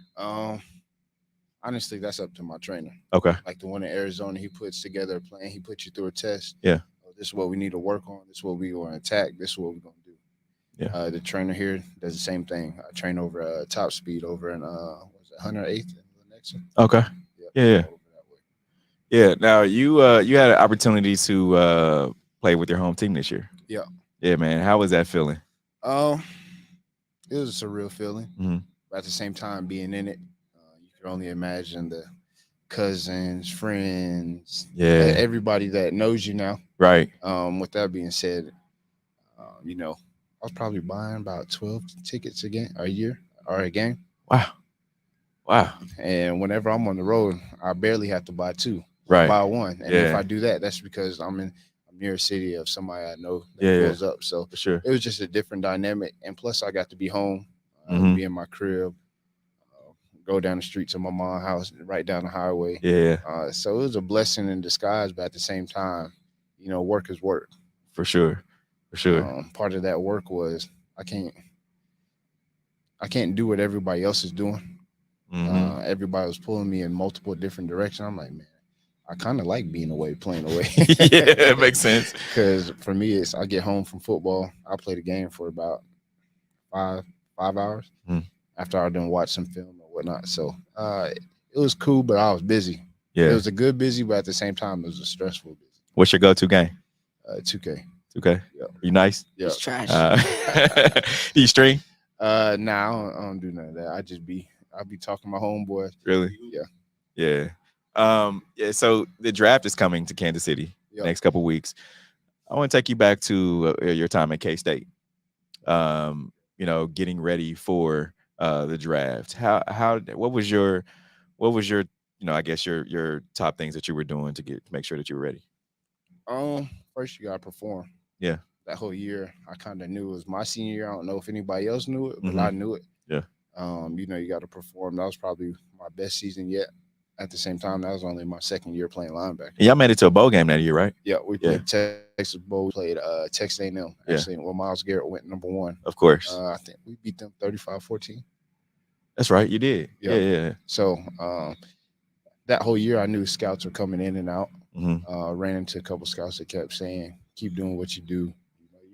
Honestly, that's up to my trainer. Okay. Like the one in Arizona, he puts together a plan. He puts you through a test. Yeah. This is what we need to work on. This is what we're going to attack. This is what we're going to do. Yeah. The trainer here does the same thing. I train over top speed over in was it 108th in Lenexa. Okay. Yeah. Now you had an opportunity to play with your home team this year. Yeah. Yeah, man. How was that feeling? It was a surreal feeling. But at the same time, being in it, you could only imagine the cousins, friends, everybody that knows you now. Right. With that being said, I was probably buying about 12 tickets a game or a game. Wow. And whenever I'm on the road, I barely have to buy 2. Right. I buy 1. And if I do that, that's because I'm near a city of somebody I know that goes up. So for sure, it was just a different dynamic. And plus, I got to be home, be in my crib, go down the street to my mom's house, right down the highway. Yeah. So it was a blessing in disguise, but at the same time, work is work. For sure. Part of that work was I can't do what everybody else is doing. Everybody was pulling me in multiple different directions. I'm like, man, I kind of like being away, playing away. Yeah, it makes sense. Because for me, I get home from football. I play the game for about 5 hours after I done watch some film or whatnot. So it was cool, but I was busy. Yeah. It was a good busy, but at the same time, it was a stressful busy. What's your go-to game? 2K. 2K? Yeah. You nice? Yeah. It's trash. Do you stream? Nah, I don't do none of that. I'll be talking to my homeboys. Really? Yeah. So the draft is coming to Kansas City next couple weeks. I want to take you back to your time at K-State. Getting ready for the draft. What was your I guess your top things that you were doing to make sure that you were ready? first you gotta perform. Yeah. That whole year, I kind of knew it was my senior year. I don't know if anybody else knew it, but Mhm. I knew it. Yeah. You know, you got to perform. That was probably my best season yet. At the same time, that was only my second year playing linebacker. And y'all made it to a bowl game that year, right? Yeah, we played Texas Bowl. We played Texas A&M. Yeah. Actually, well, Myles Garrett went number 1. Of course. I think we beat them 35-14. That's right. You did. Yeah. Yeah. So that whole year, I knew scouts were coming in and out. Mhm. Ran into a couple scouts that kept saying, keep doing what you do.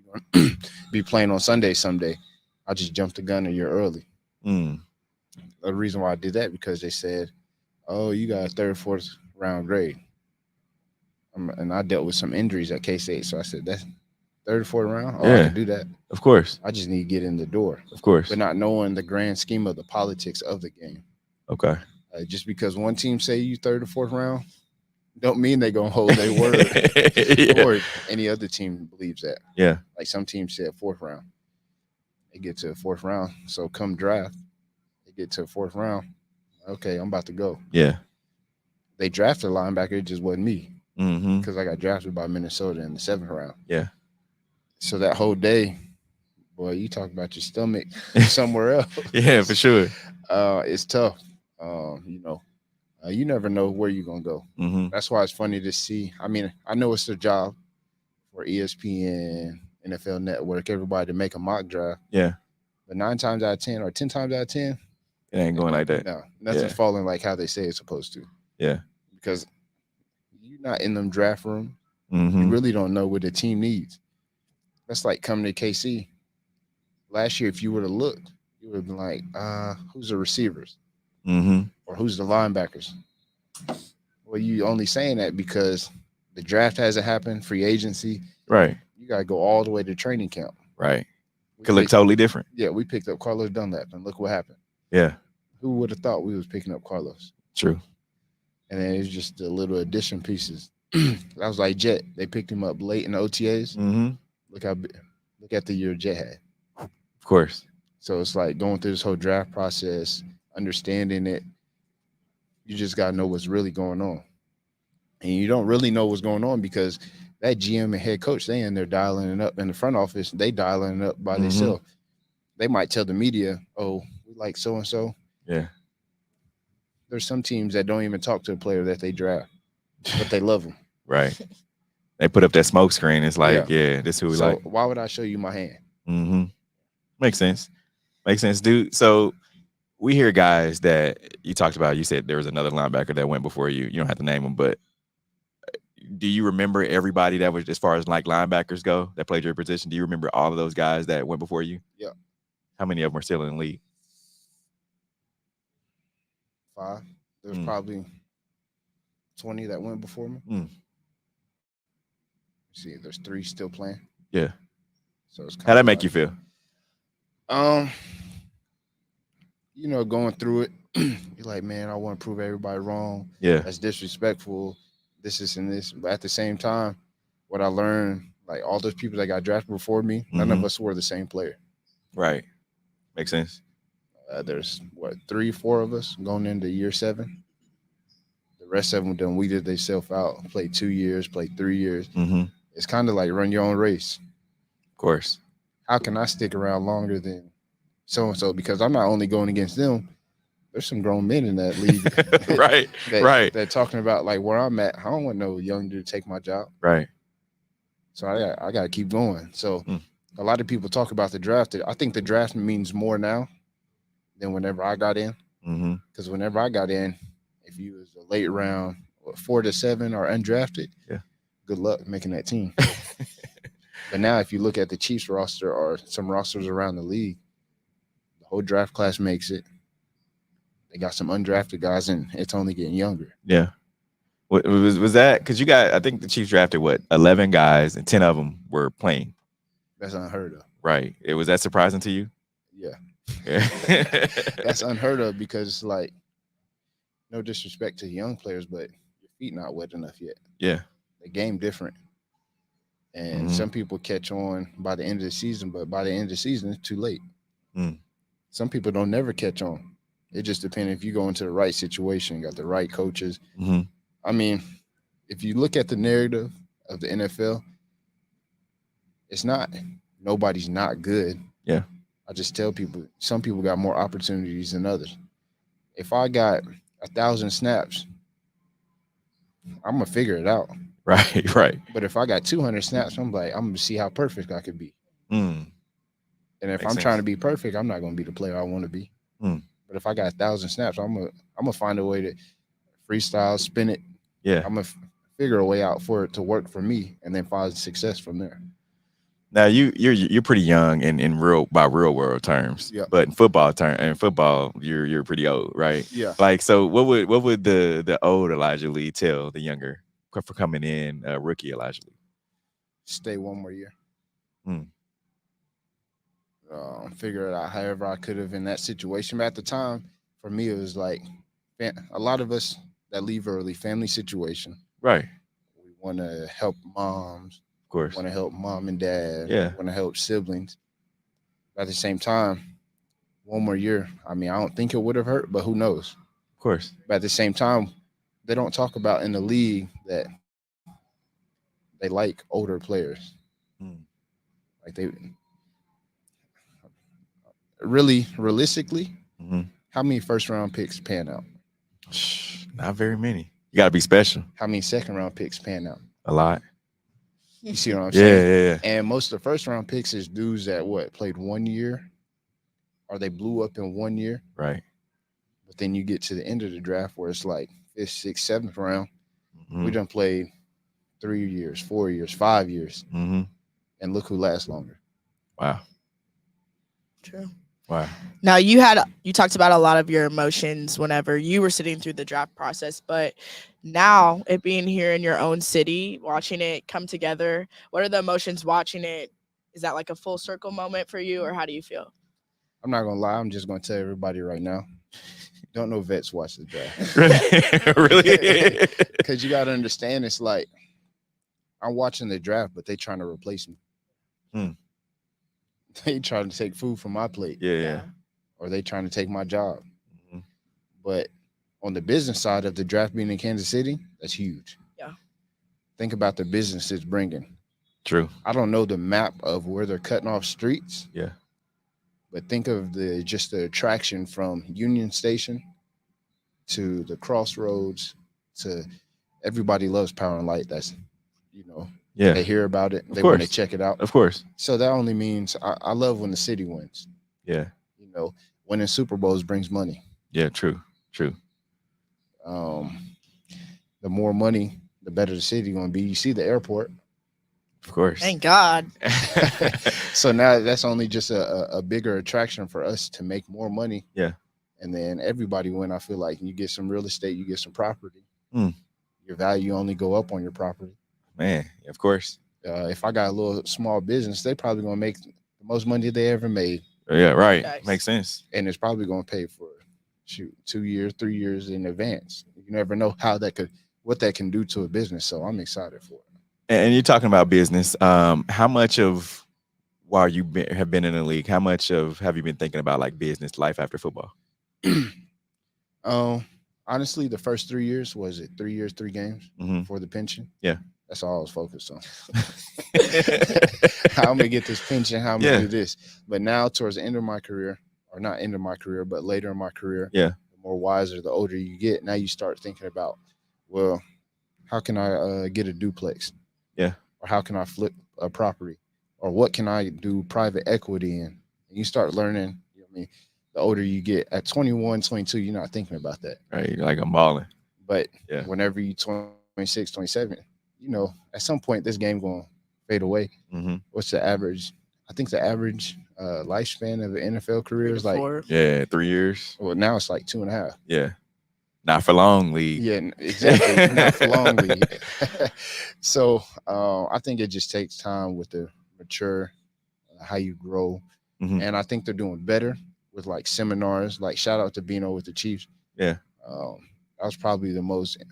You're going to be playing on Sunday someday. I just jumped the gun a year early. Mm. The reason why I did that, because they said, oh, you got a 3rd, 4th round grade. And I dealt with some injuries at K-State. So I said, that's 3rd, 4th round? Oh, I can do that. Of course. I just need to get in the door. Of course. But not knowing the grand scheme of the politics of the game. Okay. Just because one team say you 3rd or 4th round, don't mean they're going to hold their word. Yeah. Or any other team believes that. Yeah. Like some teams said 4th round. They get to the 4th round. So come draft, they get to the 4th round. Okay, I'm about to go. Yeah. They drafted a linebacker. It just wasn't me. Mm-hmm. Because I got drafted by Minnesota in the 7th round. Yeah. So that whole day, boy, you talk about your stomach somewhere else. Yeah, for sure. It's tough. You know, you never know where you're going to go. Mm-hmm. That's why it's funny to see. I mean, I know it's their job for ESPN, NFL Network, everybody to make a mock draft. Yeah. But 9 times out of 10 or 10 times out of 10, it ain't going like that. No, nothing's falling like how they say it's supposed to. Yeah. Because you're not in them draft room. Mm-hmm. You really don't know what the team needs. That's like coming to KC. Last year, if you would have looked, you would have been like, who's the receivers? Mm-hmm. Or who's the linebackers? Well, you only saying that because the draft hasn't happened, free agency. Right. You got to go all the way to training camp. Right. Could look totally different. Yeah, we picked up Carlos Dunlap, and look what happened. Yeah. Who would have thought we was picking up Carlos? True. And then it's just the little addition pieces. That was like Jet. They picked him up late in the OTAs. Mm-hmm. Look at the year Jet had. Of course. So it's like going through this whole draft process, understanding it. You just got to know what's really going on. And you don't really know what's going on because that GM and head coach, they in there dialing it up in the front office. They dialing it up by themselves. They might tell the media, oh, we like so-and-so. Yeah. There's some teams that don't even talk to a player that they draft, but they love them. Right. They put up that smoke screen. It's like, yeah this is who we so like. Why would I show you my hand? Mm-hmm. Makes sense. Makes sense, dude. So we hear guys that you talked about. You said there was another linebacker that went before you. You don't have to name them, but do you remember everybody that was, as far as like linebackers go, that played your position? Do you remember all of those guys that went before you? Yeah. How many of them are still in the league? 5. There's probably 20 that went before me. See, there's 3 still playing. Yeah. So it's how'd that make you feel? You know, going through it, you're like, man, I want to prove everybody wrong. Yeah. That's disrespectful. This and this. But at the same time, what I learned, like all those people that got drafted before me, none of us were the same player. Right. Makes sense. There's 3, 4 of us going into year 7. The rest of them done weeded themselves out, played 2 years, played 3 years. It's kind of like run your own race. Of course. How can I stick around longer than so-and-so? Because I'm not only going against them. There's some grown men in that league. Right. Right. They're talking about like where I'm at. I don't want no young dude to take my job. Right. So I got to keep going. So a lot of people talk about the draft. I think the draft means more now than whenever I got in. Because whenever I got in, if you was a late round, 4 to 7 or undrafted, good luck making that team. But now if you look at the Chiefs roster or some rosters around the league, the whole draft class makes it. They got some undrafted guys, and it's only getting younger. Yeah. Was that because you got? I think the Chiefs drafted 11 guys, and 10 of them were playing. That's unheard of. Right. Was that surprising to you? Yeah. Yeah. That's unheard of because it's like, no disrespect to young players, but your feet not wet enough yet. Yeah. The game different. And some people catch on by the end of the season, but by the end of the season, it's too late. Some people don't never catch on. It just depends if you go into the right situation, got the right coaches. I mean, if you look at the narrative of the NFL, it's not nobody's not good. Yeah. I just tell people some people got more opportunities than others. If I got 1,000 snaps, I'm gonna figure it out. Right. But if I got 200 snaps, I'm gonna see how perfect I could be. Mm. And if Makes I'm sense. trying to be perfect, I'm not gonna be the player I want to be. Mm. But if I got 1,000 snaps, I'm gonna find a way to freestyle, spin it. Yeah. I'm gonna figure a way out for it to work for me, and then find success from there. Now you're pretty young in real world terms, Yeah. but in football you're pretty old, right? Yeah. Like, so what would the old Elijah Lee tell the younger for coming in rookie Elijah Lee? Stay one more year. Mm. Figure it out however I could have in that situation. But at the time, for me, it was like a lot of us that leave early, family situation. Right. We want to help moms. Of course. Want to help mom and dad. Yeah. Want to help siblings. But at the same time, one more year. I mean, I don't think it would have hurt, but who knows? Of course. But at the same time, they don't talk about in the league that they like older players. Mm. Like they really realistically, how many first round picks pan out? Not very many. You got to be special. How many second round picks pan out? A lot. You see what I'm saying? Yeah. And most of the first round picks is dudes that played 1 year, or they blew up in 1 year. Right. But then you get to the end of the draft where it's like 5th, 6th, 7th round. Mm-hmm. We done played 3 years, 4 years, 5 years, and look who lasts longer. Wow. True. Wow. Now you talked about a lot of your emotions whenever you were sitting through the draft process, but now it being here in your own city, watching it come together, what are the emotions watching it? Is that like a full circle moment for you, or how do you feel? I'm not gonna lie. I'm just gonna tell everybody right now. Don't know vets watch the draft. Really? Because you gotta understand, it's like I'm watching the draft, but they trying to replace me. They trying to take food from my plate. Yeah. Or they trying to take my job. But on the business side of the draft being in Kansas City, that's huge. Yeah. Think about the business it's bringing. True. I don't know the map of where they're cutting off streets. Yeah. But think of the attraction from Union Station to the Crossroads to everybody loves Power and Light. That's, they hear about it. They want to check it out. Of course. So that only means I love when the city wins. Yeah. Winning Super Bowls brings money. Yeah, true. The more money, the better the city going to be. You see the airport. Of course. Thank God. So now that's only just a bigger attraction for us to make more money. Yeah. And then everybody win. I feel like you get some real estate, you get some property. Your value only go up on your property. Man, of course. If I got a little small business, they probably going to make the most money they ever made. Yeah, right. Nice. Makes sense. And it's probably going to pay for 2 years, 3 years in advance. You never know what that can do to a business. So I'm excited for it. And you're talking about business. How much of while you have been in the league, how much have you been thinking about like business life after football? Honestly, the first 3 years, was it 3 years, 3 games for the pension? Yeah. That's all I was focused on. How I'm going to get this pension, how I'm going to do this. But now towards the end of my career, or not end of my career, but later in my career, the more wiser, the older you get, now you start thinking about, well, how can I get a duplex? Yeah. Or how can I flip a property? Or what can I do private equity in? And you start learning, the older you get. At 21, 22, you're not thinking about that. Right. You're like, I'm balling. But whenever you're 26, 27, at some point this game going to fade away. What's the average? I think the average lifespan of an NFL career is like 3 years. Well, now it's like 2.5. Yeah. Not for long league. Yeah, exactly. Not for long league. So I think it just takes time with the mature, how you grow. And I think they're doing better with like seminars, like shout out to Bino with the Chiefs. Yeah. That was probably the most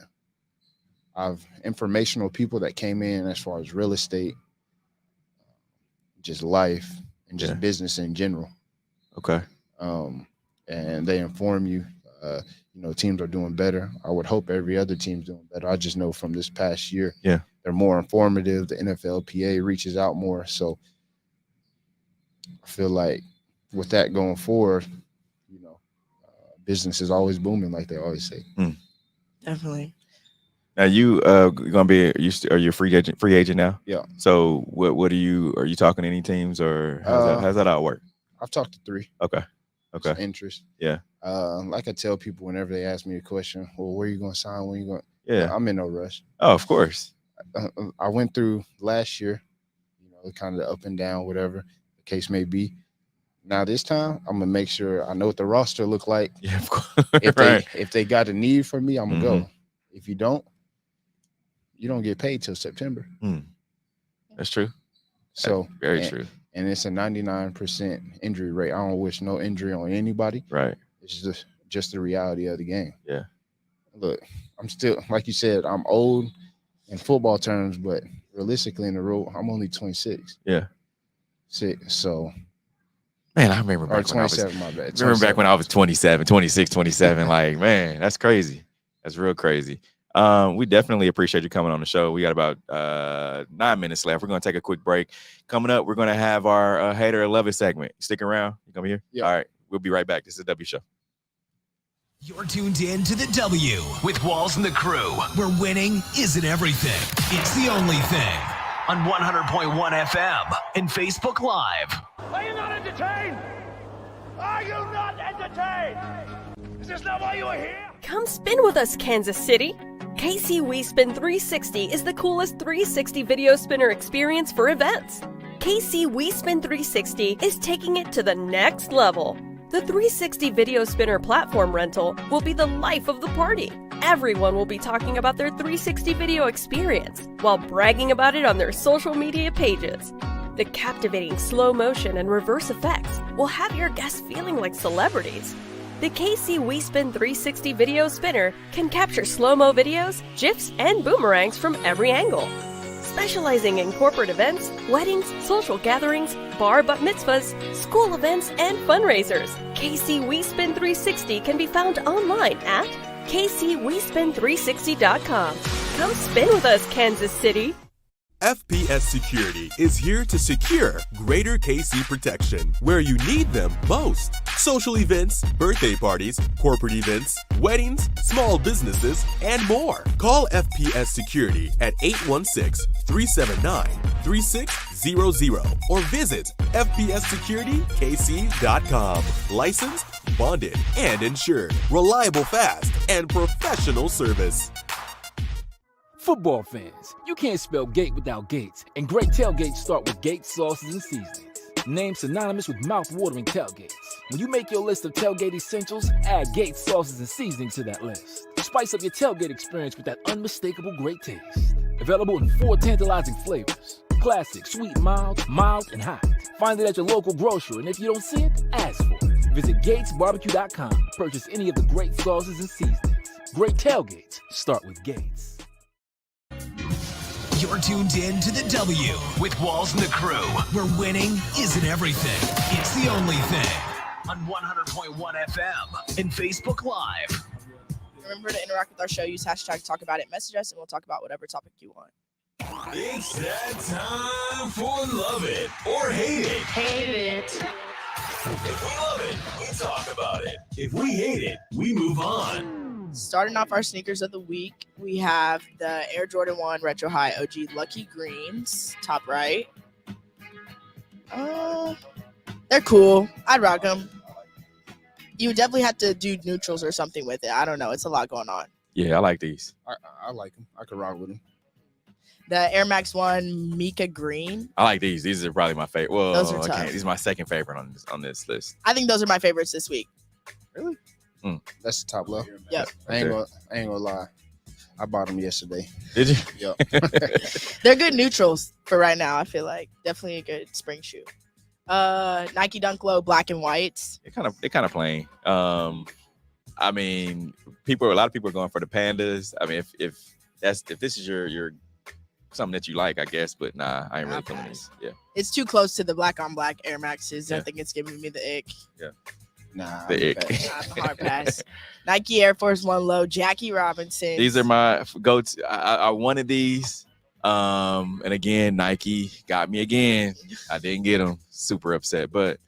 informational people that came in as far as real estate, just life, and just business in general. Okay. And they inform you. Teams are doing better. I would hope every other team's doing better. I just know from this past year, yeah, they're more informative. The NFLPA reaches out more. So I feel like with that going forward, business is always booming, like they always say. Definitely. Now you gonna be? Are you a free agent now? Yeah. So what are you talking to any teams, or how's that all work? I've talked to 3. Okay. Some interest. Yeah. Like I tell people whenever they ask me a question, well, where are you going to sign? When you going? Yeah. I'm in no rush. Oh, of course. I went through last year, kind of the up and down, whatever the case may be. Now this time, I'm gonna make sure I know what the roster look like. Yeah, of course. If they got a need for me, I'm gonna go. If you don't get paid till September. That's true. So That's very true. And it's a 99% injury rate. I don't wish no injury on anybody. Right. It's just the reality of the game. Yeah. Look, I'm still, like you said, I'm old in football terms, but realistically in the real, I'm only 26. Yeah. So. Man, I remember back 27, my bad. Back when I was 27, 26, 27. Like, man, that's crazy. That's real crazy. We definitely appreciate you coming on the show. We got about 9 minutes left. We're going to take a quick break. Coming up, we're going to have our Hater or Love It segment. Stick around. You come here? Yeah. All right. We'll be right back. This is the W Show. You're tuned in to the W with Walls and the Crew, where winning isn't everything. It's the only thing. On 100.1 FM and Facebook Live. Are you not entertained? Are you not entertained? Is this not why you are here? Come spin with us, Kansas City. KC WeSpin 360 is the coolest 360 video spinner experience for events. KC WeSpin 360 is taking it to the next level. The 360 video spinner platform rental will be the life of the party. Everyone will be talking about their 360 video experience while bragging about it on their social media pages. The captivating slow motion and reverse effects will have your guests feeling like celebrities. The KC WeSpin 360 video spinner can capture slow-mo videos, GIFs, and boomerangs from every angle. Specializing in corporate events, weddings, social gatherings, bar bat mitzvahs, school events, and fundraisers, KC WeSpin 360 can be found online at kcwespin360.com. Come spin with us, Kansas City. FPS Security is here to secure greater KC protection where you need them most. Social events, birthday parties, corporate events, weddings, small businesses, and more. Call FPS Security at 816-379-3600 or visit fpssecuritykc.com. Licensed, bonded, and insured. Reliable, fast, and professional service. Football fans, you can't spell gate without Gates, and great tailgates start with Gates sauces and seasonings. Named synonymous with mouth-watering tailgates. When you make your list of tailgate essentials, add Gates sauces and seasonings to that list. Spice up your tailgate experience with that unmistakable great taste. Available in 4 tantalizing flavors: classic, sweet, mild, and hot. Find it at your local grocer, and if you don't see it, ask for it. Visit GatesBarbecue.com to purchase any of the great sauces and seasonings. Great tailgates start with Gates. You're tuned in to the W with Walls and the Crew, where winning isn't everything. It's the only thing. On 100.1 FM and Facebook Live. Remember to interact with our show. Use hashtag Talk About It. Message us, and we'll talk about whatever topic you want. It's that time for Love It or Hate It. Hate it. If we love it, we talk about it. If we hate it, we move on. Starting off our sneakers of the week, we have the Air Jordan 1 Retro High OG Lucky Greens, top right. They're cool. I'd rock them. You would definitely have to do neutrals or something with it. I don't know. It's a lot going on. Yeah, I like these. I like them. I could rock with them. The Air Max 1 Mika Green. I like these. These are probably my favorite. Well, Those are tough. These are my second favorite on this list. I think those are my favorites this week. Really? That's the top low. Yeah. I ain't gonna lie. I bought them yesterday. Did you? Yep. They're good neutrals for right now, I feel like. Definitely a good spring shoe. Nike Dunk Low black and white. They're kind of plain. I mean, a lot of people are going for the pandas. I mean, if this is your something that you like, I guess, but nah, I ain't really feeling these. Yeah. It's too close to the black on black Air Maxes. Yeah. I think it's giving me the ick. Yeah. Nah, Hard pass. Nike Air Force One low, Jackie Robinson. These are my go-to. I wanted these. And again, Nike got me again. I didn't get them. Super upset, but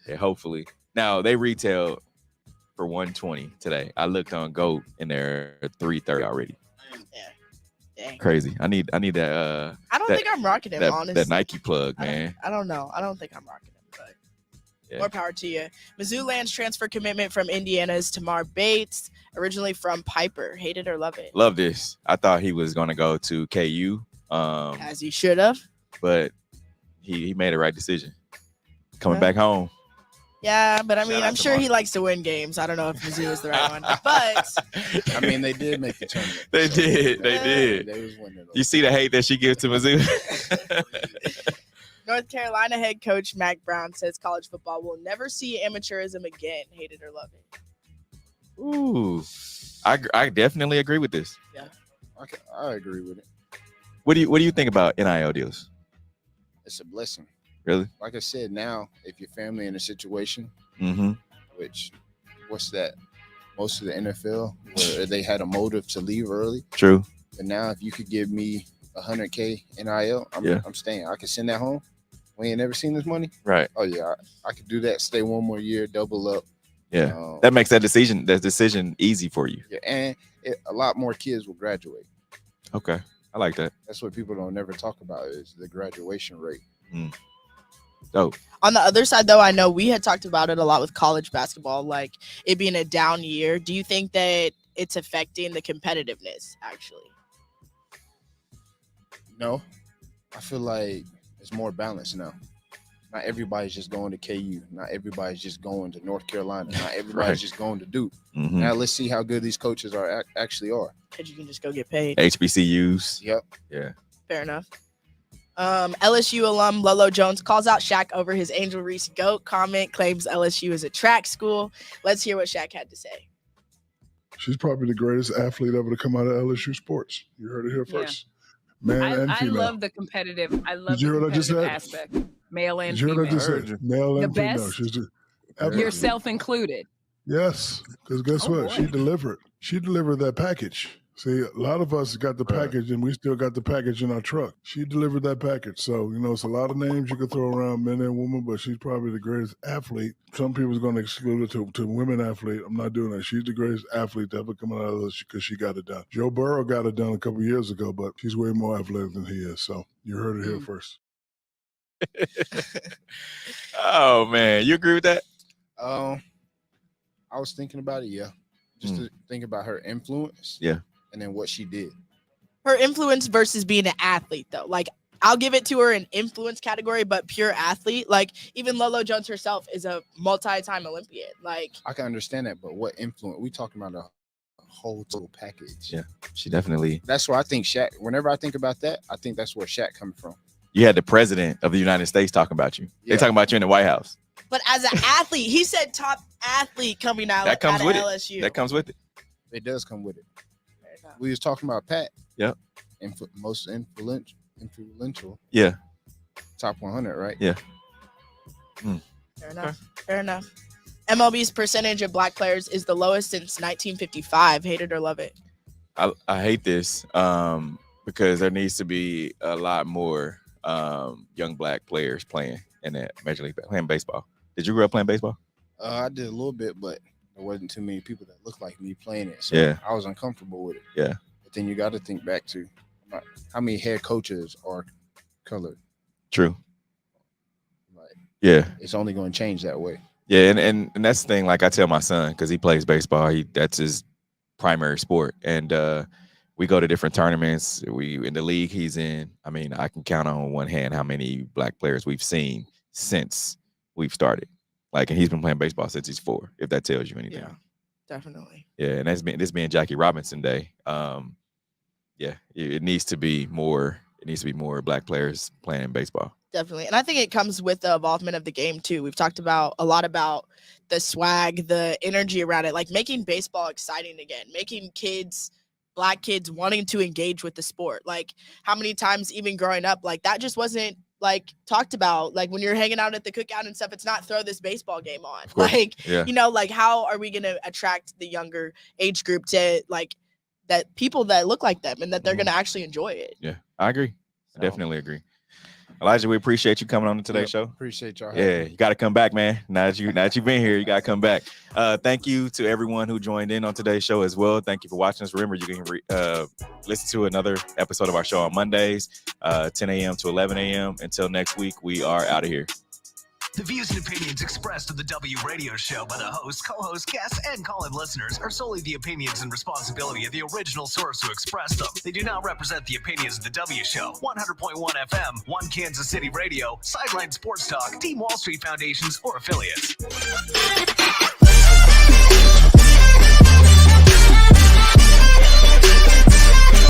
yeah, hopefully. Now they retail for $120 today. I looked on GOAT and they're $330 already. Yeah. Dang. Crazy. I need that. I don't think I'm rocking them, honestly. That Nike plug, man. I don't know. I don't think I'm rocking them, but yeah. More power to you. Mizzou lands transfer commitment from Indiana's Tamar Bates, originally from Piper. Hate it or love it? Love this. I thought he was going to go to KU. As he should have. But he made the right decision. Coming back home. Yeah, but I mean, I'm sure he likes to win games. I don't know if Mizzou is the right one. But I mean, they did make the tournament. They did. They was winning. You see the hate that she gives to Mizzou? North Carolina head coach Mac Brown says college football will never see amateurism again. Hate it or love it? Ooh, I definitely agree with this. Yeah, I agree with it. What do you think about NIL deals? It's a blessing. Really? Like I said, now if your family in a situation, which what's that? Most of the NFL where they had a motive to leave early. True. But now if you could give me $100K NIL, I'm staying. I can send that home. We ain't never seen this money. Right. Oh yeah, I could do that. Stay one more year, double up. Yeah, that makes that decision easy for you. Yeah, and a lot more kids will graduate. Okay, I like that. That's what people don't never talk about is the graduation rate. Dope. On the other side, though, I know we had talked about it a lot with college basketball, like it being a down year. Do you think that it's affecting the competitiveness, actually? No, I feel like it's more balanced now. Not everybody's just going to KU. Not everybody's just going to North Carolina. Not everybody's just going to Duke. Now let's see how good these coaches actually are. Because you can just go get paid. HBCUs. Yep. Yeah. Fair enough. LSU alum Lolo Jones calls out Shaq over his Angel Reese GOAT comment, claims LSU is a track school. Let's hear what Shaq had to say. She's probably the greatest athlete ever to come out of LSU sports. You heard it here first. Man and female. I love the competitive. I love Did you the hear what I just competitive said? aspect. Male and Did you hear what I just female. said? Male The and female. best? She's Yourself included. Yes, because guess what? boy. She delivered. She delivered that package. See, a lot of us got the package, and we still got the package in our truck. She delivered that package. So, it's a lot of names you could throw around, men and women, but she's probably the greatest athlete. Some people's going to exclude it to women athlete. I'm not doing that. She's the greatest athlete to ever come out of this because she got it done. Joe Burrow got it done a couple years ago, but she's way more athletic than he is. So, you heard it here first. Oh, man. You agree with that? I was thinking about it, yeah. Just to think about her influence. Yeah. And then what she did. Her influence versus being an athlete, though. Like, I'll give it to her in influence category, but pure athlete. Like, even Lolo Jones herself is a multi-time Olympian. Like, I can understand that, but what influence? We talking about a whole total package. Yeah, she definitely. That's where I think Shaq, whenever I think about that, I think that's where Shaq coming from. You had the president of the United States talking about you. Yeah. They talking about you in the White House. but as an athlete, he said top athlete coming out, That comes out with of it. LSU. That comes with it. It does come with it. We was talking about Pat. Yep. Most influential. Yeah. Top 100, right? Yeah. Fair enough. Fair enough. MLB's percentage of black players is the lowest since 1955. Hate it or love it. I hate this because there needs to be a lot more young black players playing in that Major League playing baseball. Did you grow up playing baseball? I did a little bit, but there wasn't too many people that looked like me playing it. So Yeah. I was uncomfortable with it. Yeah. But then you got to think back to how many head coaches are colored. True. Like, Yeah. it's only going to change that way. Yeah, and that's the thing. Like I tell my son, because he plays baseball, that's his primary sport, and we go to different tournaments. We in the league he's in. I mean, I can count on one hand how many black players we've seen since we've started. Like, and he's been playing baseball since he's 4. If that tells you anything. Yeah, definitely. Yeah, and this being Jackie Robinson Day. Yeah, it needs to be more. It needs to be more black players playing baseball. Definitely. And I think it comes with the involvement of the game too. We've talked about a lot about the swag, the energy around it, like making baseball exciting again, making black kids wanting to engage with the sport. Like, how many times even growing up, like that just wasn't like talked about, like when you're hanging out at the cookout and stuff, it's not throw this baseball game on. Like, you know, like how are we going to attract the younger age group to like that people that look like them and that they're going to actually enjoy it? Yeah, I agree. I definitely agree. Elijah, we appreciate you coming on to today's show. Appreciate y'all. Yeah, you got to come back, man. Now that you've been here, you got to come back. Thank you to everyone who joined in on today's show as well. Thank you for watching us. Remember, you can listen to another episode of our show on Mondays, 10 a.m. to 11 a.m. Until next week, we are out of here. The views and opinions expressed of the W Radio Show by the host, co-host, guests, and call-in listeners are solely the opinions and responsibility of the original source who expressed them. They do not represent the opinions of the W Show, 100.1 FM, One Kansas City Radio, Sideline Sports Talk, Team Wall Street Foundations, or affiliates.